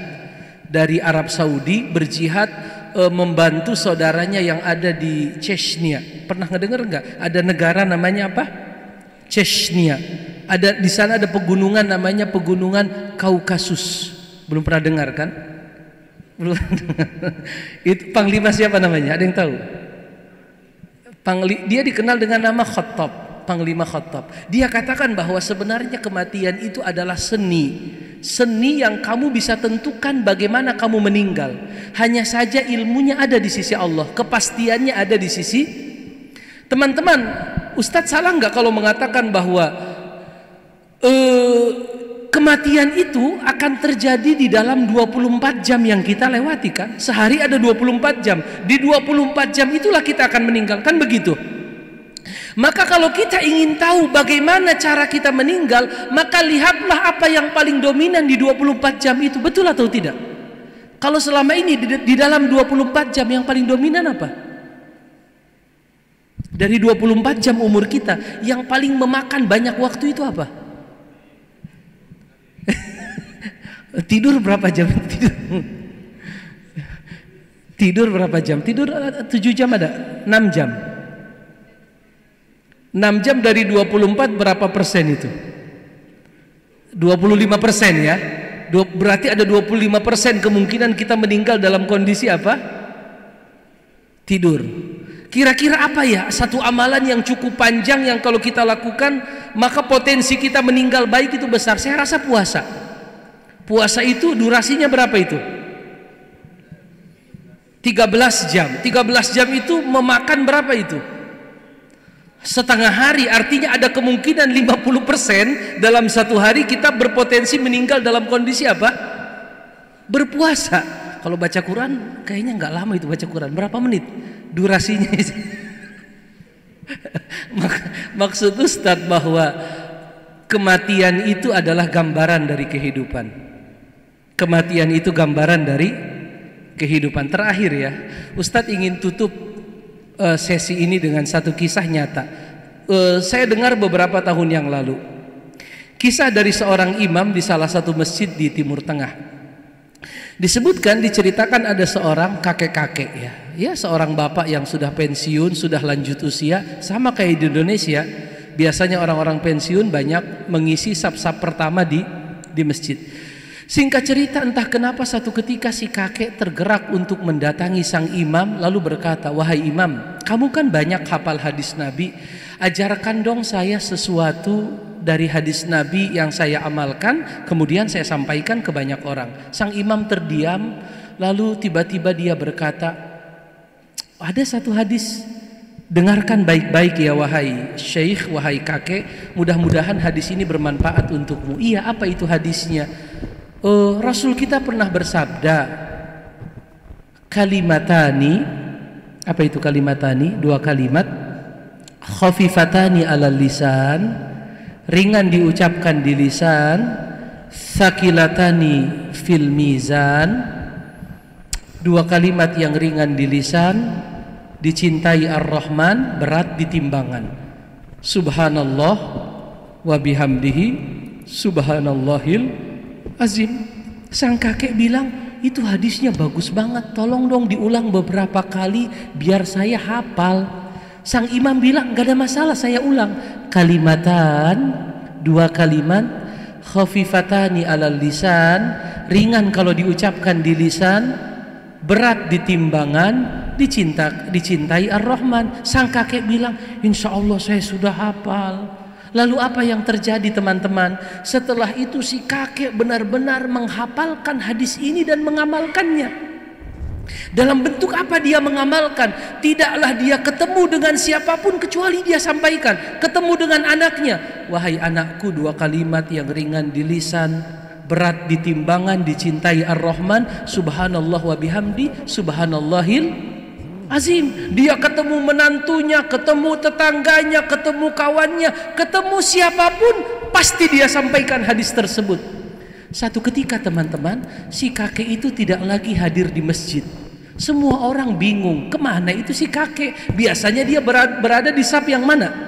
dari Arab Saudi, berjihad membantu saudaranya yang ada di Chechnya. Pernah ngedenger nggak? Ada negara namanya apa? Chechnya. Ada di sana ada pegunungan namanya Pegunungan Kaukasus. Belum pernah dengar kan? Belum. Itu panglima siapa namanya? Ada yang tahu? Dia dikenal dengan nama Khattab. Panglima Khattab. Dia katakan bahwa sebenarnya kematian itu adalah seni yang kamu bisa tentukan bagaimana kamu meninggal. Hanya saja ilmunya ada di sisi Allah, kepastiannya ada di sisi. Teman-teman, Ustadz salah nggak kalau mengatakan bahwa kematian itu akan terjadi di dalam 24 jam yang kita lewati kan? Sehari ada 24 jam. Di 24 jam itulah kita akan meninggal, kan begitu? Maka kalau kita ingin tahu bagaimana cara kita meninggal, maka lihatlah apa yang paling dominan di 24 jam itu, betul atau tidak? Kalau selama ini di dalam 24 jam yang paling dominan apa? Dari 24 jam umur kita, yang paling memakan banyak waktu itu apa? Tidur berapa jam? Tidur berapa jam? Tidur 7 jam ada? 6 jam. 6 jam dari 24 berapa persen itu? 25% ya. Berarti ada 25% kemungkinan kita meninggal dalam kondisi apa? Tidur. Kira-kira apa ya satu amalan yang cukup panjang yang kalau kita lakukan maka potensi kita meninggal baik itu besar? Saya rasa puasa. Puasa itu durasinya berapa itu? 13 jam. 13 jam itu memakan berapa itu? Setengah hari, artinya ada kemungkinan 50% dalam satu hari kita berpotensi meninggal dalam kondisi apa? Berpuasa. Kalau baca Quran kayaknya nggak lama itu baca Quran, berapa menit durasinya? Maksud Ustadz bahwa kematian itu adalah gambaran dari kehidupan. Kematian itu gambaran dari kehidupan. Terakhir ya, Ustadz ingin tutup sesi ini dengan satu kisah nyata. Saya dengar beberapa tahun yang lalu, kisah dari seorang imam di salah satu masjid di Timur Tengah. Disebutkan, diceritakan ada seorang kakek-kakek ya seorang bapak yang sudah pensiun, sudah lanjut usia, sama kayak di Indonesia. Biasanya orang-orang pensiun banyak mengisi saf-saf pertama di masjid. Singkat cerita, entah kenapa satu ketika si kakek tergerak untuk mendatangi sang imam, lalu berkata, "Wahai imam, kamu kan banyak hafal hadis Nabi, ajarkan dong saya sesuatu dari hadis Nabi yang saya amalkan, kemudian saya sampaikan ke banyak orang." Sang imam terdiam, lalu tiba-tiba dia berkata, "Ada satu hadis, dengarkan baik-baik ya wahai syekh, wahai kakek, mudah-mudahan hadis ini bermanfaat untukmu." "Iya, apa itu hadisnya?" Rasul kita pernah bersabda, kalimatani, apa itu kalimatani? 2 kalimat, khafifatani alal lisan, ringan diucapkan di lisan, tsaqilatani fil mizan, 2 kalimat yang ringan di lisan, dicintai Ar-Rahman, berat di timbangan. Subhanallah wa bihamdihi, subhanallahil azim. Sang kakek bilang, itu hadisnya bagus banget, tolong dong diulang beberapa kali biar saya hafal. Sang imam bilang, gak ada masalah, saya ulang. Kalimatan, 2 kalimat, khafifatani alal lisan, ringan kalau diucapkan di lisan, berat di timbangan, dicintai Ar-Rahman. Sang kakek bilang, insya Allah saya sudah hafal. Lalu apa yang terjadi teman-teman? Setelah itu si kakek benar-benar menghafalkan hadis ini dan mengamalkannya. Dalam bentuk apa dia mengamalkan? Tidaklah dia ketemu dengan siapapun kecuali dia sampaikan. Ketemu dengan anaknya, "Wahai anakku, 2 kalimat yang ringan di lisan, berat di timbangan, dicintai Ar-Rahman, subhanallah wa bihamdi, subhanallahil Azim, dia ketemu menantunya, ketemu tetangganya, ketemu kawannya, ketemu siapapun, pasti dia sampaikan hadis tersebut. Satu ketika teman-teman, si kakek itu tidak lagi hadir di masjid. Semua orang bingung, kemana itu si kakek? Biasanya dia berada di saf yang mana?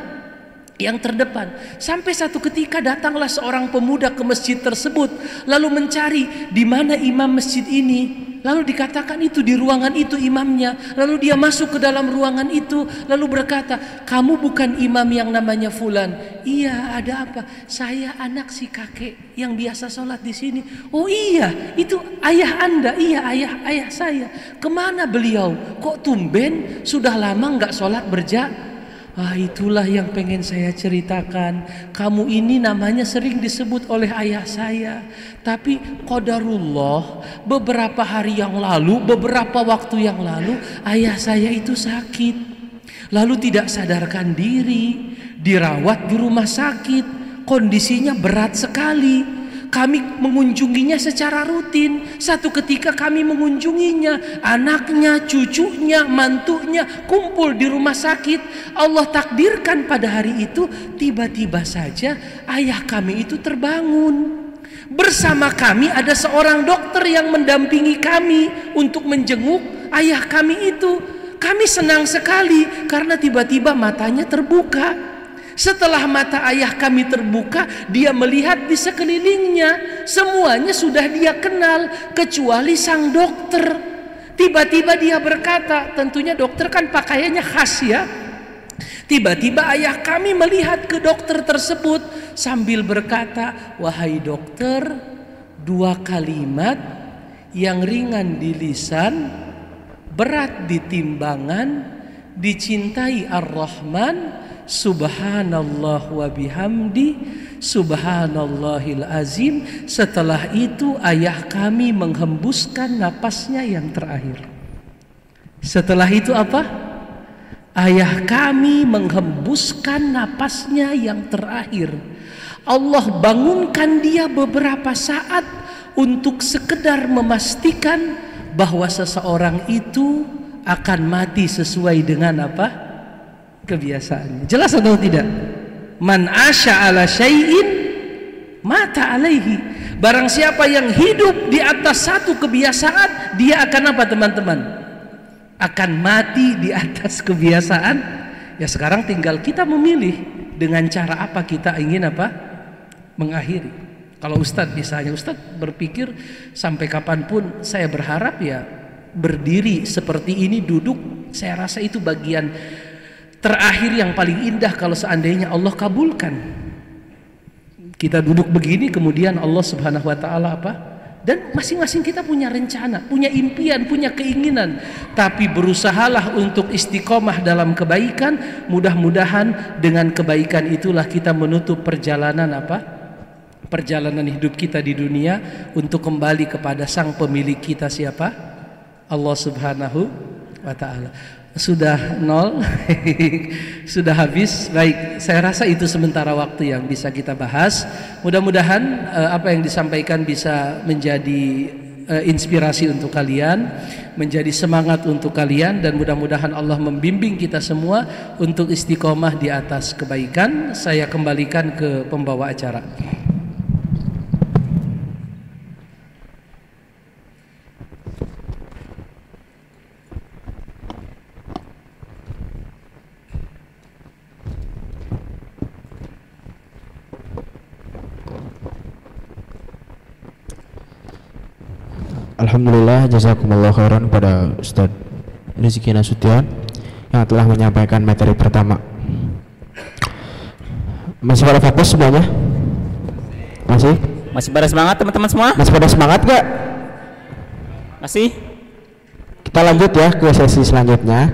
Yang terdepan. Sampai satu ketika datanglah seorang pemuda ke masjid tersebut, lalu mencari di mana imam masjid ini. Lalu dikatakan itu di ruangan itu imamnya. Lalu dia masuk ke dalam ruangan itu, lalu berkata, kamu bukan imam yang namanya Fulan? Iya, ada apa? Saya anak si kakek yang biasa sholat di sini. Oh iya, itu ayah Anda? Iya, ayah saya. Kemana beliau? Kok tumben sudah lama nggak sholat berjamaah? Ah, itulah yang pengen saya ceritakan. Kamu ini namanya sering disebut oleh ayah saya. Tapi qadarullah, beberapa hari yang lalu, beberapa waktu yang lalu, ayah saya itu sakit. Lalu tidak sadarkan diri, dirawat di rumah sakit. Kondisinya berat sekali. Kami mengunjunginya secara rutin. Satu ketika kami mengunjunginya, anaknya, cucunya, mantunya kumpul di rumah sakit. Allah takdirkan pada hari itu tiba-tiba saja ayah kami itu terbangun. Bersama kami ada seorang dokter yang mendampingi kami untuk menjenguk ayah kami itu. Kami senang sekali karena tiba-tiba matanya terbuka. Setelah mata ayah kami terbuka, dia melihat di sekelilingnya, semuanya sudah dia kenal kecuali sang dokter. Tiba-tiba dia berkata, tentunya dokter kan pakaiannya khas ya. Tiba-tiba ayah kami melihat ke dokter tersebut sambil berkata, wahai dokter, 2 kalimat yang ringan di lisan, berat di timbangan, dicintai Ar-Rahman, subhanallah wa bihamdi, subhanallahil azim. Setelah itu ayah kami menghembuskan napasnya yang terakhir. Setelah itu apa? Ayah kami menghembuskan napasnya yang terakhir. Allah bangunkan dia beberapa saat untuk sekedar memastikan bahwa seseorang itu akan mati sesuai dengan apa? Kebiasaannya. Jelas atau tidak? Man asya ala syai'in mata alaihi. Barang siapa yang hidup di atas satu kebiasaan, dia akan apa teman-teman? Akan mati di atas kebiasaan. Ya sekarang tinggal kita memilih dengan cara apa kita ingin apa? Mengakhiri. Kalau Ustadz misalnya, Ustadz berpikir sampai kapanpun saya berharap ya berdiri seperti ini, duduk, saya rasa itu bagian terakhir yang paling indah kalau seandainya Allah kabulkan. Kita duduk begini kemudian Allah Subhanahu wa taala apa? Dan masing-masing kita punya rencana, punya impian, punya keinginan, tapi berusahalah untuk istiqomah dalam kebaikan. Mudah-mudahan dengan kebaikan itulah kita menutup perjalanan apa? Perjalanan hidup kita di dunia untuk kembali kepada sang pemilik kita siapa? Allah Subhanahu wa taala. Sudah 0 sudah habis. Baik, saya rasa itu sementara waktu yang bisa kita bahas. Mudah-mudahan apa yang disampaikan bisa menjadi inspirasi untuk kalian, menjadi semangat untuk kalian, dan mudah-mudahan Allah membimbing kita semua untuk istiqomah di atas kebaikan. Saya kembalikan ke pembawa acara. Alhamdulillah, jazakumullah khairan kepada Ustadz Rizky Nasution yang telah menyampaikan materi pertama. Masih pada fokus semuanya? Masih? Masih pada semangat teman-teman semua? Masih pada semangat gak? Masih? Kita lanjut ya ke sesi selanjutnya,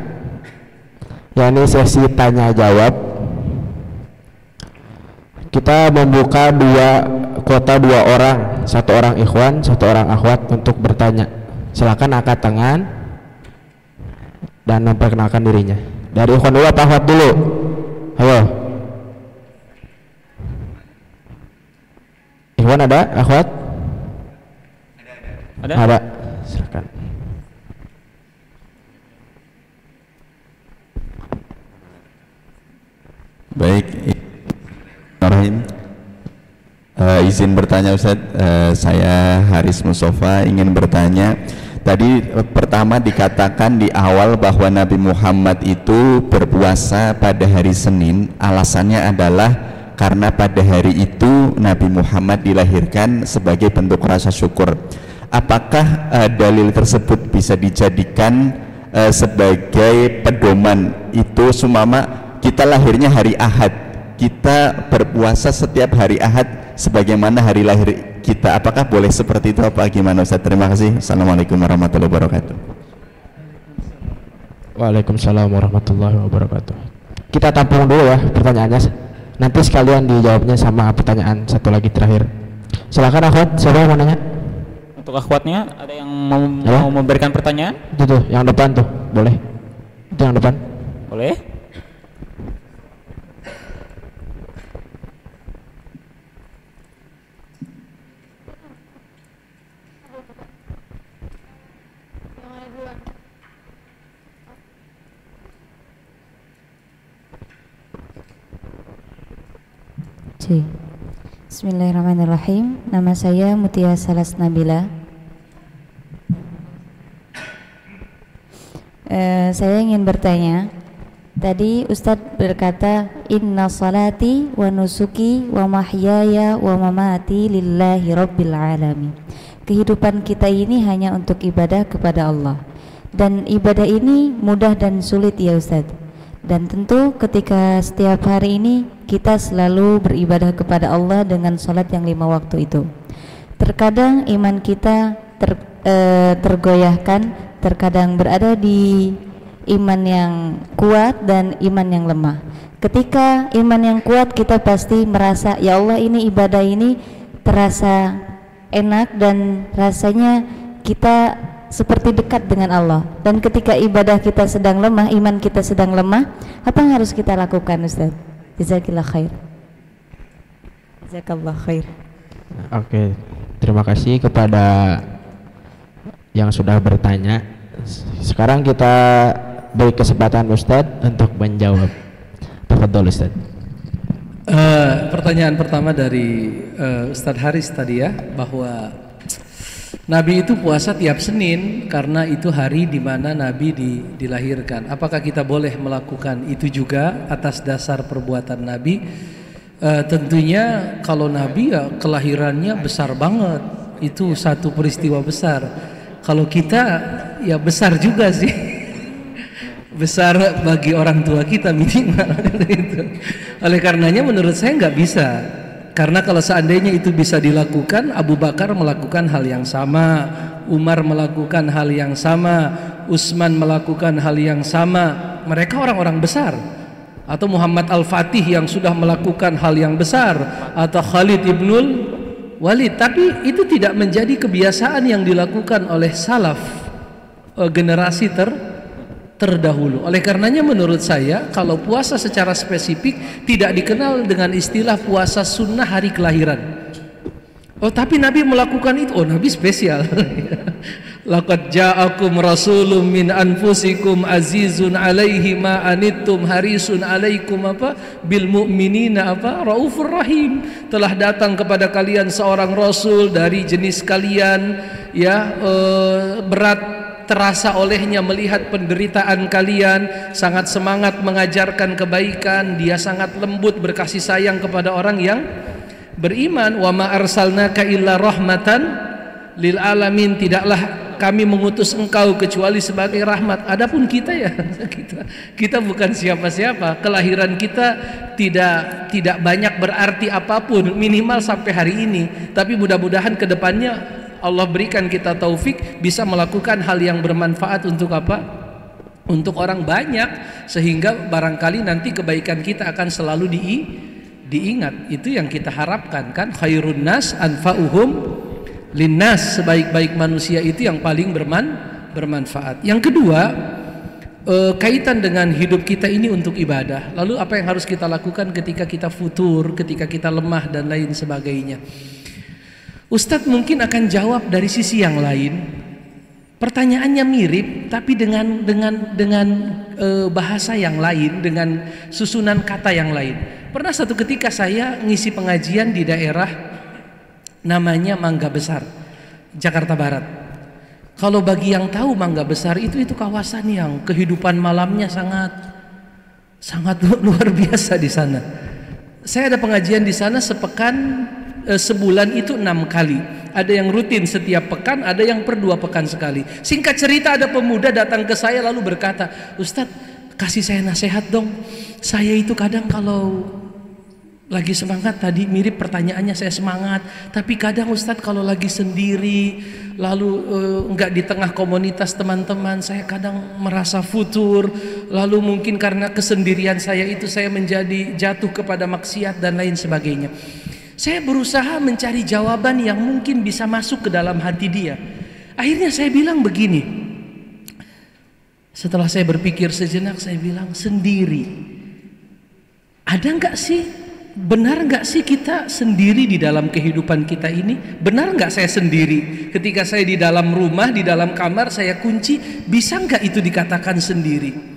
yakni sesi tanya jawab. Kita membuka kuota 2 orang, 1 orang ikhwan, 1 orang akhwat untuk bertanya. Silakan angkat tangan dan memperkenalkan dirinya. Dari ikhwan dulu apa akhwat dulu? Ayo. Ikhwan ada? Akhwat? Ada. Silakan. izin bertanya Ustadz. Saya Haris Mustafa ingin bertanya. Tadi pertama dikatakan di awal bahwa Nabi Muhammad itu berpuasa pada hari Senin. Alasannya adalah karena pada hari itu Nabi Muhammad dilahirkan sebagai bentuk rasa syukur. Apakah dalil tersebut bisa dijadikan sebagai pedoman? Itu sumama kita lahirnya hari Ahad, kita berpuasa setiap hari Ahad sebagaimana hari lahir kita. Apakah boleh seperti itu apa gimana Ustaz? Terima kasih. Assalamualaikum warahmatullahi wabarakatuh. Waalaikumsalam warahmatullahi wabarakatuh. Kita tampung dulu ya pertanyaannya. Nanti sekalian dijawabnya sama pertanyaan satu lagi terakhir. Silakan akhwat, siapa yang mau nanya? Untuk akhwatnya ada yang mau memberikan pertanyaan? Itu tuh, yang depan tuh, boleh? Itu yang depan. Boleh? Bismillahirrahmanirrahim. Nama saya Mutia Salas Nabila. Saya ingin bertanya. Tadi Ustadz berkata, Inna salati wa nusuki wa mahyaya wa mamati lillahi rabbil alamin. Kehidupan kita ini hanya untuk ibadah kepada Allah. Dan ibadah ini mudah dan sulit ya Ustadz. Dan tentu ketika setiap hari ini kita selalu beribadah kepada Allah dengan sholat yang 5 waktu itu. Terkadang iman kita tergoyahkan, terkadang berada di iman yang kuat dan iman yang lemah. Ketika iman yang kuat kita pasti merasa ya Allah ini ibadah ini terasa enak dan rasanya kita seperti dekat dengan Allah. Dan ketika ibadah kita sedang lemah, iman kita sedang lemah, apa yang harus kita lakukan Ustaz? Jazakillah khair. Jazakallah khair. Oke, terima kasih kepada yang sudah bertanya. Sekarang kita beri kesempatan Ustadz untuk menjawab. Tafadhol Ustadz. Pertanyaan pertama dari Ustadz Haris tadi ya, bahwa Nabi itu puasa tiap Senin karena itu hari di mana Nabi dilahirkan. Apakah kita boleh melakukan itu juga atas dasar perbuatan Nabi? Tentunya kalau Nabi ya kelahirannya besar banget, itu satu peristiwa besar. Kalau kita ya besar juga sih, besar bagi orang tua kita minimal. Oleh karenanya menurut saya nggak bisa. Karena kalau seandainya itu bisa dilakukan, Abu Bakar melakukan hal yang sama, Umar melakukan hal yang sama, Utsman melakukan hal yang sama. Mereka orang-orang besar. Atau Muhammad Al-Fatih yang sudah melakukan hal yang besar, atau Khalid ibnul Walid. Tapi itu tidak menjadi kebiasaan yang dilakukan oleh salaf, generasi terdahulu. Oleh karenanya menurut saya kalau puasa secara spesifik tidak dikenal dengan istilah puasa sunnah hari kelahiran. Oh tapi Nabi melakukan itu, oh Nabi spesial. Laqad ja'akum rasulun min anfusikum azizun alaihi ma anittum harisun alaikum bil mu'minina raufur rahim. Telah datang kepada kalian seorang rasul dari jenis kalian ya, berat terasa olehnya melihat penderitaan kalian, sangat semangat mengajarkan kebaikan, dia sangat lembut berkasih sayang kepada orang yang beriman. Wa ma arsalnaka illa rahmatan lil alamin, tidaklah kami mengutus engkau kecuali sebagai rahmat. Adapun kita ya kita bukan siapa-siapa, kelahiran kita tidak banyak berarti apapun, minimal sampai hari ini. Tapi mudah-mudahan kedepannya Allah berikan kita taufik bisa melakukan hal yang bermanfaat untuk apa? Untuk orang banyak, sehingga barangkali nanti kebaikan kita akan selalu diingat. Itu yang kita harapkan kan, khairun nas anfa'uhum linnas, sebaik-baik manusia itu yang paling bermanfaat. Yang kedua, kaitan dengan hidup kita ini untuk ibadah. Lalu apa yang harus kita lakukan ketika kita futur, ketika kita lemah dan lain sebagainya? Ustadz mungkin akan jawab dari sisi yang lain. Pertanyaannya mirip, tapi dengan bahasa yang lain, dengan susunan kata yang lain. Pernah satu ketika saya ngisi pengajian di daerah namanya Mangga Besar, Jakarta Barat. Kalau bagi yang tahu Mangga Besar itu kawasan yang kehidupan malamnya sangat luar biasa di sana. Saya ada pengajian di sana sebulan itu 6 kali. Ada yang rutin setiap pekan, ada yang per 2 pekan sekali. Singkat cerita, ada pemuda datang ke saya lalu berkata, "Ustadz, kasih saya nasihat dong. Saya itu kadang kalau lagi semangat, tadi mirip pertanyaannya saya semangat, tapi kadang Ustadz kalau lagi sendiri lalu enggak di tengah komunitas teman-teman, saya kadang merasa futur, lalu mungkin karena kesendirian saya itu saya menjadi jatuh kepada maksiat dan lain sebagainya." Saya berusaha mencari jawaban yang mungkin bisa masuk ke dalam hati dia. Akhirnya saya bilang begini, setelah saya berpikir sejenak, saya bilang, sendiri, ada nggak sih, benar nggak sih kita sendiri di dalam kehidupan kita ini? Benar nggak saya sendiri? Ketika saya di dalam rumah, di dalam kamar, saya kunci, bisa nggak itu dikatakan sendiri?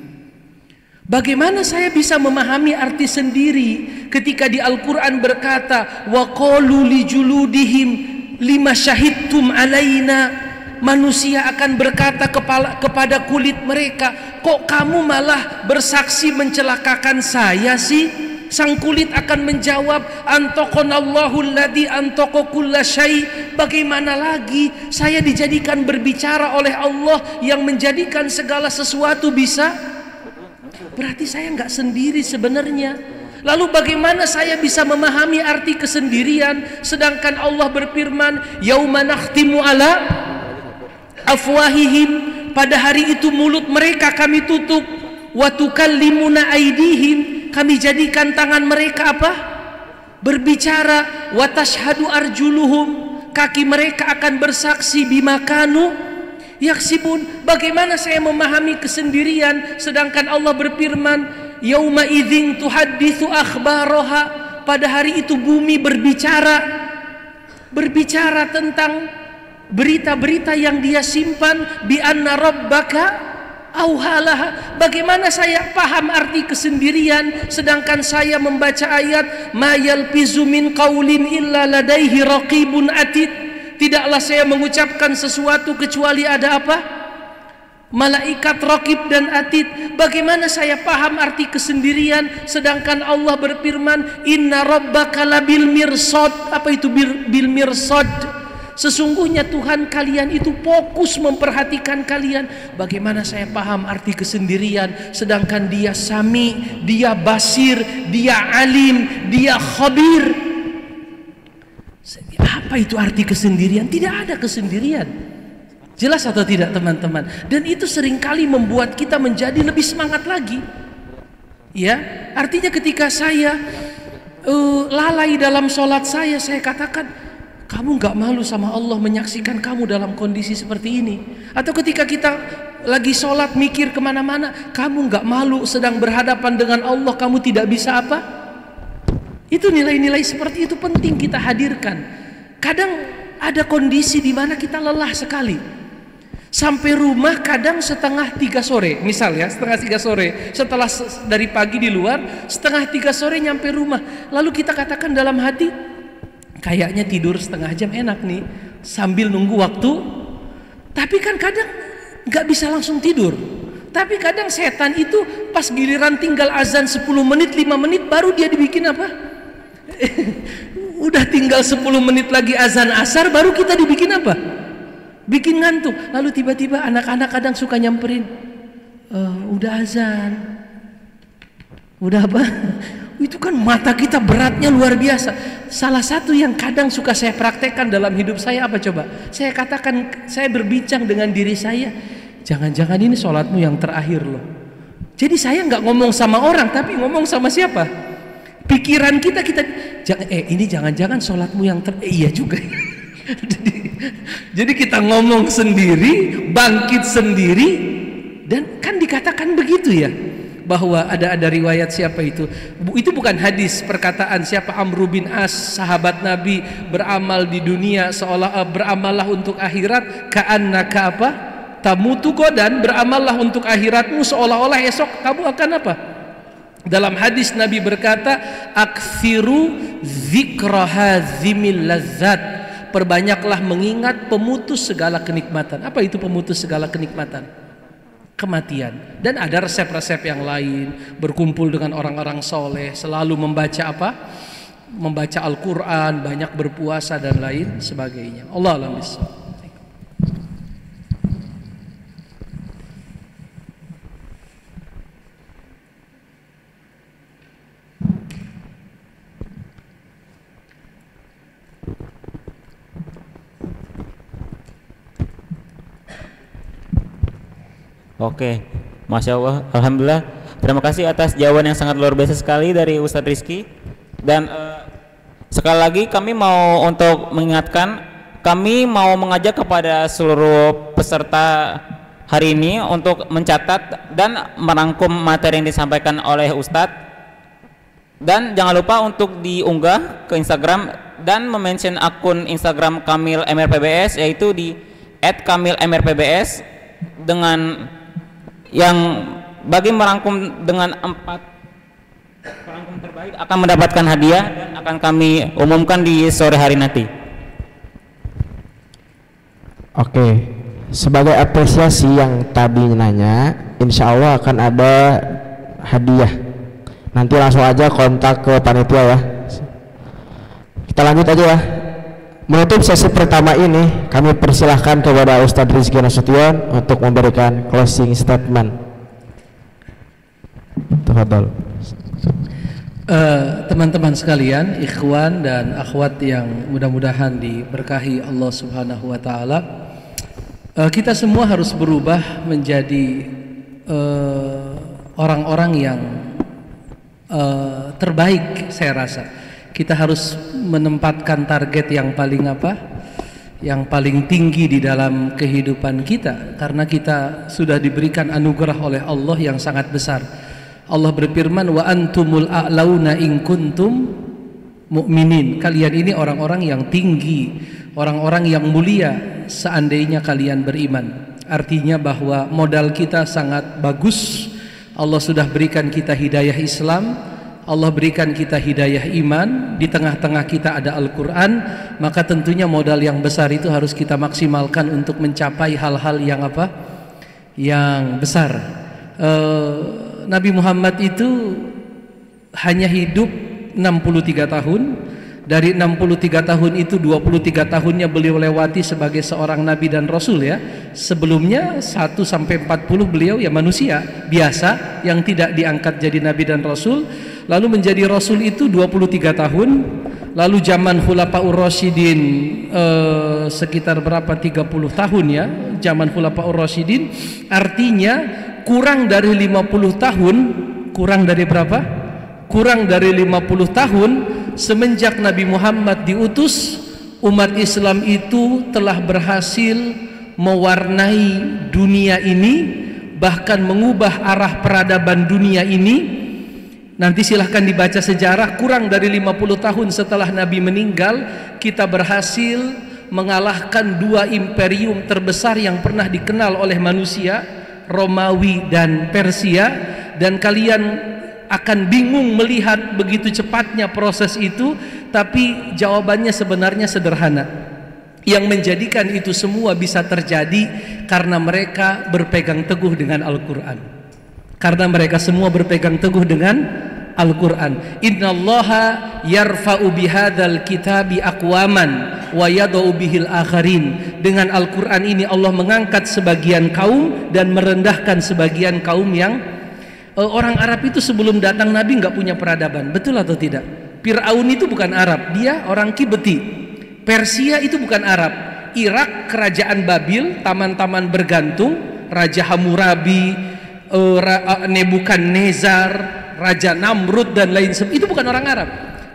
Bagaimana saya bisa memahami arti sendiri ketika di Al-Quran berkata, wa qalu li juludihim lima syahidtum alaina, manusia akan berkata kepada kulit mereka, kok kamu malah bersaksi mencelakakan saya sih? Sang kulit akan menjawab, antaqanallahu alladzi antaqa kulla syai'. Bagaimana lagi saya dijadikan berbicara oleh Allah yang menjadikan segala sesuatu bisa? Berarti saya nggak sendiri sebenarnya. Lalu bagaimana saya bisa memahami arti kesendirian sedangkan Allah berfirman, yauma nakhtimu ala afwahihim, pada hari itu mulut mereka kami tutup, wa tukallimuna aydihim, kami jadikan tangan mereka apa? Berbicara, wa tashhadu arjuluhum, kaki mereka akan bersaksi bima kanu yaksibun. Bagaimana saya memahami kesendirian sedangkan Allah berfirman, yauma idzin tuhadditsu akhbaraha, pada hari itu bumi berbicara tentang berita-berita yang dia simpan, bi anna rabbaka auhalaha. Bagaimana saya paham arti kesendirian sedangkan saya membaca ayat, ma yalfizu min qaulin illa ladaihi raqibun atid, tidaklah saya mengucapkan sesuatu kecuali ada apa? Malaikat raqib dan atid. Bagaimana saya paham arti kesendirian sedangkan Allah berfirman, inna rabbaka labil mirsad. Apa itu bil mirsad? Sesungguhnya Tuhan kalian itu fokus memperhatikan kalian. Bagaimana saya paham arti kesendirian sedangkan dia sami, dia basir, dia alim, dia khabir. Apa itu arti kesendirian? Tidak ada kesendirian. Jelas atau tidak teman-teman? Dan itu seringkali membuat kita menjadi lebih semangat lagi. Ya, artinya ketika saya lalai dalam sholat saya katakan, kamu gak malu sama Allah menyaksikan kamu dalam kondisi seperti ini? Atau ketika kita lagi sholat mikir kemana-mana, kamu gak malu sedang berhadapan dengan Allah, kamu tidak bisa apa? Itu nilai-nilai seperti itu penting kita hadirkan. Kadang ada kondisi di mana kita lelah sekali. Sampai rumah kadang 2:30 sore, misal ya, 2:30 sore. Setelah dari pagi di luar, 2:30 sore nyampe rumah. Lalu kita katakan dalam hati, kayaknya tidur 1/2 jam enak nih, sambil nunggu waktu. Tapi kan kadang nggak bisa langsung tidur. Tapi kadang setan itu pas giliran tinggal azan 10 menit, 5 menit, baru dia dibikin apa? Udah tinggal 10 menit lagi azan asar, baru kita dibikin apa? Bikin ngantuk. Lalu tiba-tiba anak-anak kadang suka nyamperin, udah azan, udah apa? Itu kan mata kita beratnya luar biasa. Salah satu yang kadang suka saya praktekkan dalam hidup saya apa coba? Saya katakan, saya berbincang dengan diri saya, jangan-jangan ini sholatmu yang terakhir loh. Jadi saya nggak ngomong sama orang, tapi ngomong sama siapa? Pikiran kita ini jangan-jangan sholatmu yang iya juga. Jadi kita ngomong sendiri, bangkit sendiri, dan kan dikatakan begitu ya, bahwa ada riwayat siapa itu bukan hadis, perkataan siapa, Amr bin As, sahabat Nabi, beramal di dunia seolah beramallah untuk akhirat, ka'annaka apa? Tamutu godan, beramallah untuk akhiratmu seolah-olah esok kamu akan apa? Dalam hadis Nabi berkata, aktsiru dzikra hadzimil lazzat, perbanyaklah mengingat pemutus segala kenikmatan. Apa itu pemutus segala kenikmatan? Kematian. Dan ada resep-resep yang lain, berkumpul dengan orang-orang soleh, selalu membaca apa? Membaca Al-Quran, banyak berpuasa dan lain sebagainya. Allah a'lam bishawab. Oke, Masya Allah, Alhamdulillah. Terima kasih atas jawaban yang sangat luar biasa sekali dari Ustadz Rizky. Dan sekali lagi kami mau untuk mengingatkan, kami mau mengajak kepada seluruh peserta hari ini untuk mencatat dan merangkum materi yang disampaikan oleh Ustadz. Dan jangan lupa untuk diunggah ke Instagram dan mention akun Instagram Kamil MRPBS, yaitu di @kamilmrpbs, dengan yang bagi merangkum dengan 4 perangkum terbaik akan mendapatkan hadiah dan akan kami umumkan di sore hari nanti. Oke, sebagai apresiasi yang tadi nanya, insya Allah akan ada hadiah. Nanti langsung aja kontak ke panitia ya. Kita lanjut aja ya. Menutup sesi pertama ini, kami persilahkan kepada Ustadz Rizky Nasution untuk memberikan closing statement. Tafadhol. Teman-teman sekalian, ikhwan dan akhwat yang mudah-mudahan diberkahi Allah Subhanahu wa taala, kita semua harus berubah menjadi orang-orang yang terbaik. Saya rasa kita harus menempatkan target yang paling yang paling tinggi di dalam kehidupan kita, karena kita sudah diberikan anugerah oleh Allah yang sangat besar. Allah berfirman, wa antumul a'launa in kuntum mu'minin. Kalian ini orang-orang yang tinggi, orang-orang yang mulia seandainya kalian beriman. Artinya bahwa modal kita sangat bagus. Allah sudah berikan kita hidayah Islam, Allah berikan kita hidayah iman, di tengah-tengah kita ada Al-Quran. Maka tentunya modal yang besar itu harus kita maksimalkan untuk mencapai hal-hal yang yang besar. Nabi Muhammad itu hanya hidup 63 tahun. Dari 63 tahun itu 23 tahunnya beliau lewati sebagai seorang nabi dan rasul ya. Sebelumnya 1 sampai 40 beliau ya manusia biasa yang tidak diangkat jadi nabi dan rasul. Lalu menjadi rasul itu 23 tahun. Lalu zaman Khulafaur Rasyidin sekitar berapa, 30 tahun ya. Zaman Khulafaur Rasyidin, artinya kurang dari 50 tahun. Kurang dari berapa? Kurang dari 50 tahun semenjak Nabi Muhammad diutus, umat Islam itu telah berhasil mewarnai dunia ini, bahkan mengubah arah peradaban dunia ini. Nanti silahkan dibaca sejarah, kurang dari 50 tahun setelah Nabi meninggal, kita berhasil mengalahkan 2 imperium terbesar yang pernah dikenal oleh manusia, Romawi dan Persia. Dan kalian akan bingung melihat begitu cepatnya proses itu, tapi jawabannya sebenarnya sederhana. Yang menjadikan itu semua bisa terjadi karena mereka berpegang teguh dengan Al-Quran. Karena mereka semua berpegang teguh dengan Al-Quran. Innallaha yarfa'u bihadzal kitabi aqwaman wa yadau bihil akharin. Dengan Al-Quran ini Allah mengangkat sebagian kaum dan merendahkan sebagian kaum yang orang Arab itu sebelum datang Nabi nggak punya peradaban, betul atau tidak? Fir'aun itu bukan Arab, dia orang Kibeti. Persia itu bukan Arab. Irak kerajaan Babil, taman-taman bergantung, Raja Hammurabi, Nebukadnezar, Raja Namrud dan lain sebagainya, itu bukan orang Arab.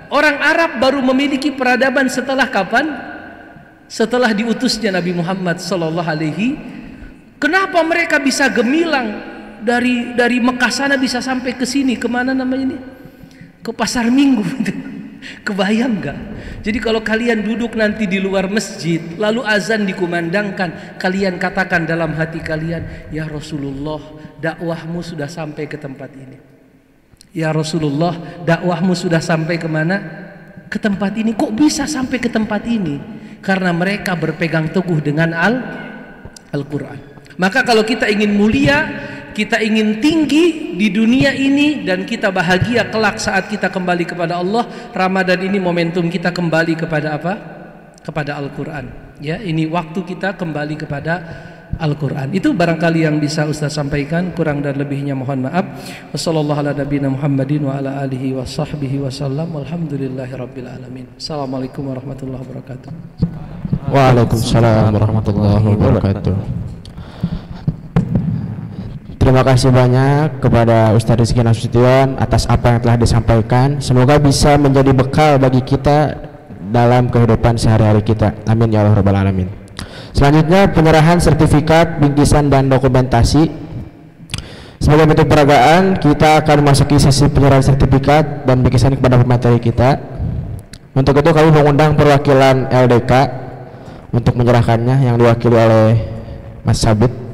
Orang Arab baru memiliki peradaban setelah kapan? Setelah diutusnya Nabi Muhammad sallallahu alaihi. Kenapa mereka bisa gemilang? Dari Mekah sana bisa sampai ke sini, kemana namanya ini, ke Pasar Minggu. Kebayang nggak? Jadi kalau kalian duduk nanti di luar masjid, lalu azan dikumandangkan, kalian katakan dalam hati kalian, ya Rasulullah, dakwahmu sudah sampai ke tempat ini. Ya Rasulullah, dakwahmu sudah sampai kemana? Ke tempat ini. Kok bisa sampai ke tempat ini? karena mereka berpegang teguh dengan Al-Quran. Maka kalau kita ingin mulia, kita ingin tinggi di dunia ini, dan kita bahagia kelak saat kita kembali kepada Allah, Ramadan ini momentum kita kembali kepada apa? Kepada Al-Quran. Ya, ini waktu kita kembali kepada Al-Quran. Itu barangkali yang bisa Ustaz sampaikan, kurang dan lebihnya mohon maaf. Wassallallahu ala nabiyina Muhammadin wa ala alihi wa sahbihi wasallam. Walhamdulillahirabbil alamin. Assalamualaikum warahmatullahi wabarakatuh. Waalaikumsalam warahmatullahi wabarakatuh. Terima kasih banyak kepada Ustaz Rizky Nasution atas apa yang telah disampaikan. Semoga bisa menjadi bekal bagi kita dalam kehidupan sehari-hari kita. Amin ya Allah rabbal alamin. Selanjutnya penyerahan sertifikat, bingkisan dan dokumentasi. Sebagai bentuk peragaan, kita akan memasuki sesi penyerahan sertifikat dan bingkisan kepada pemateri kita. Untuk itu kami mengundang perwakilan LDK untuk menyerahkannya yang diwakili oleh Mas Sabit.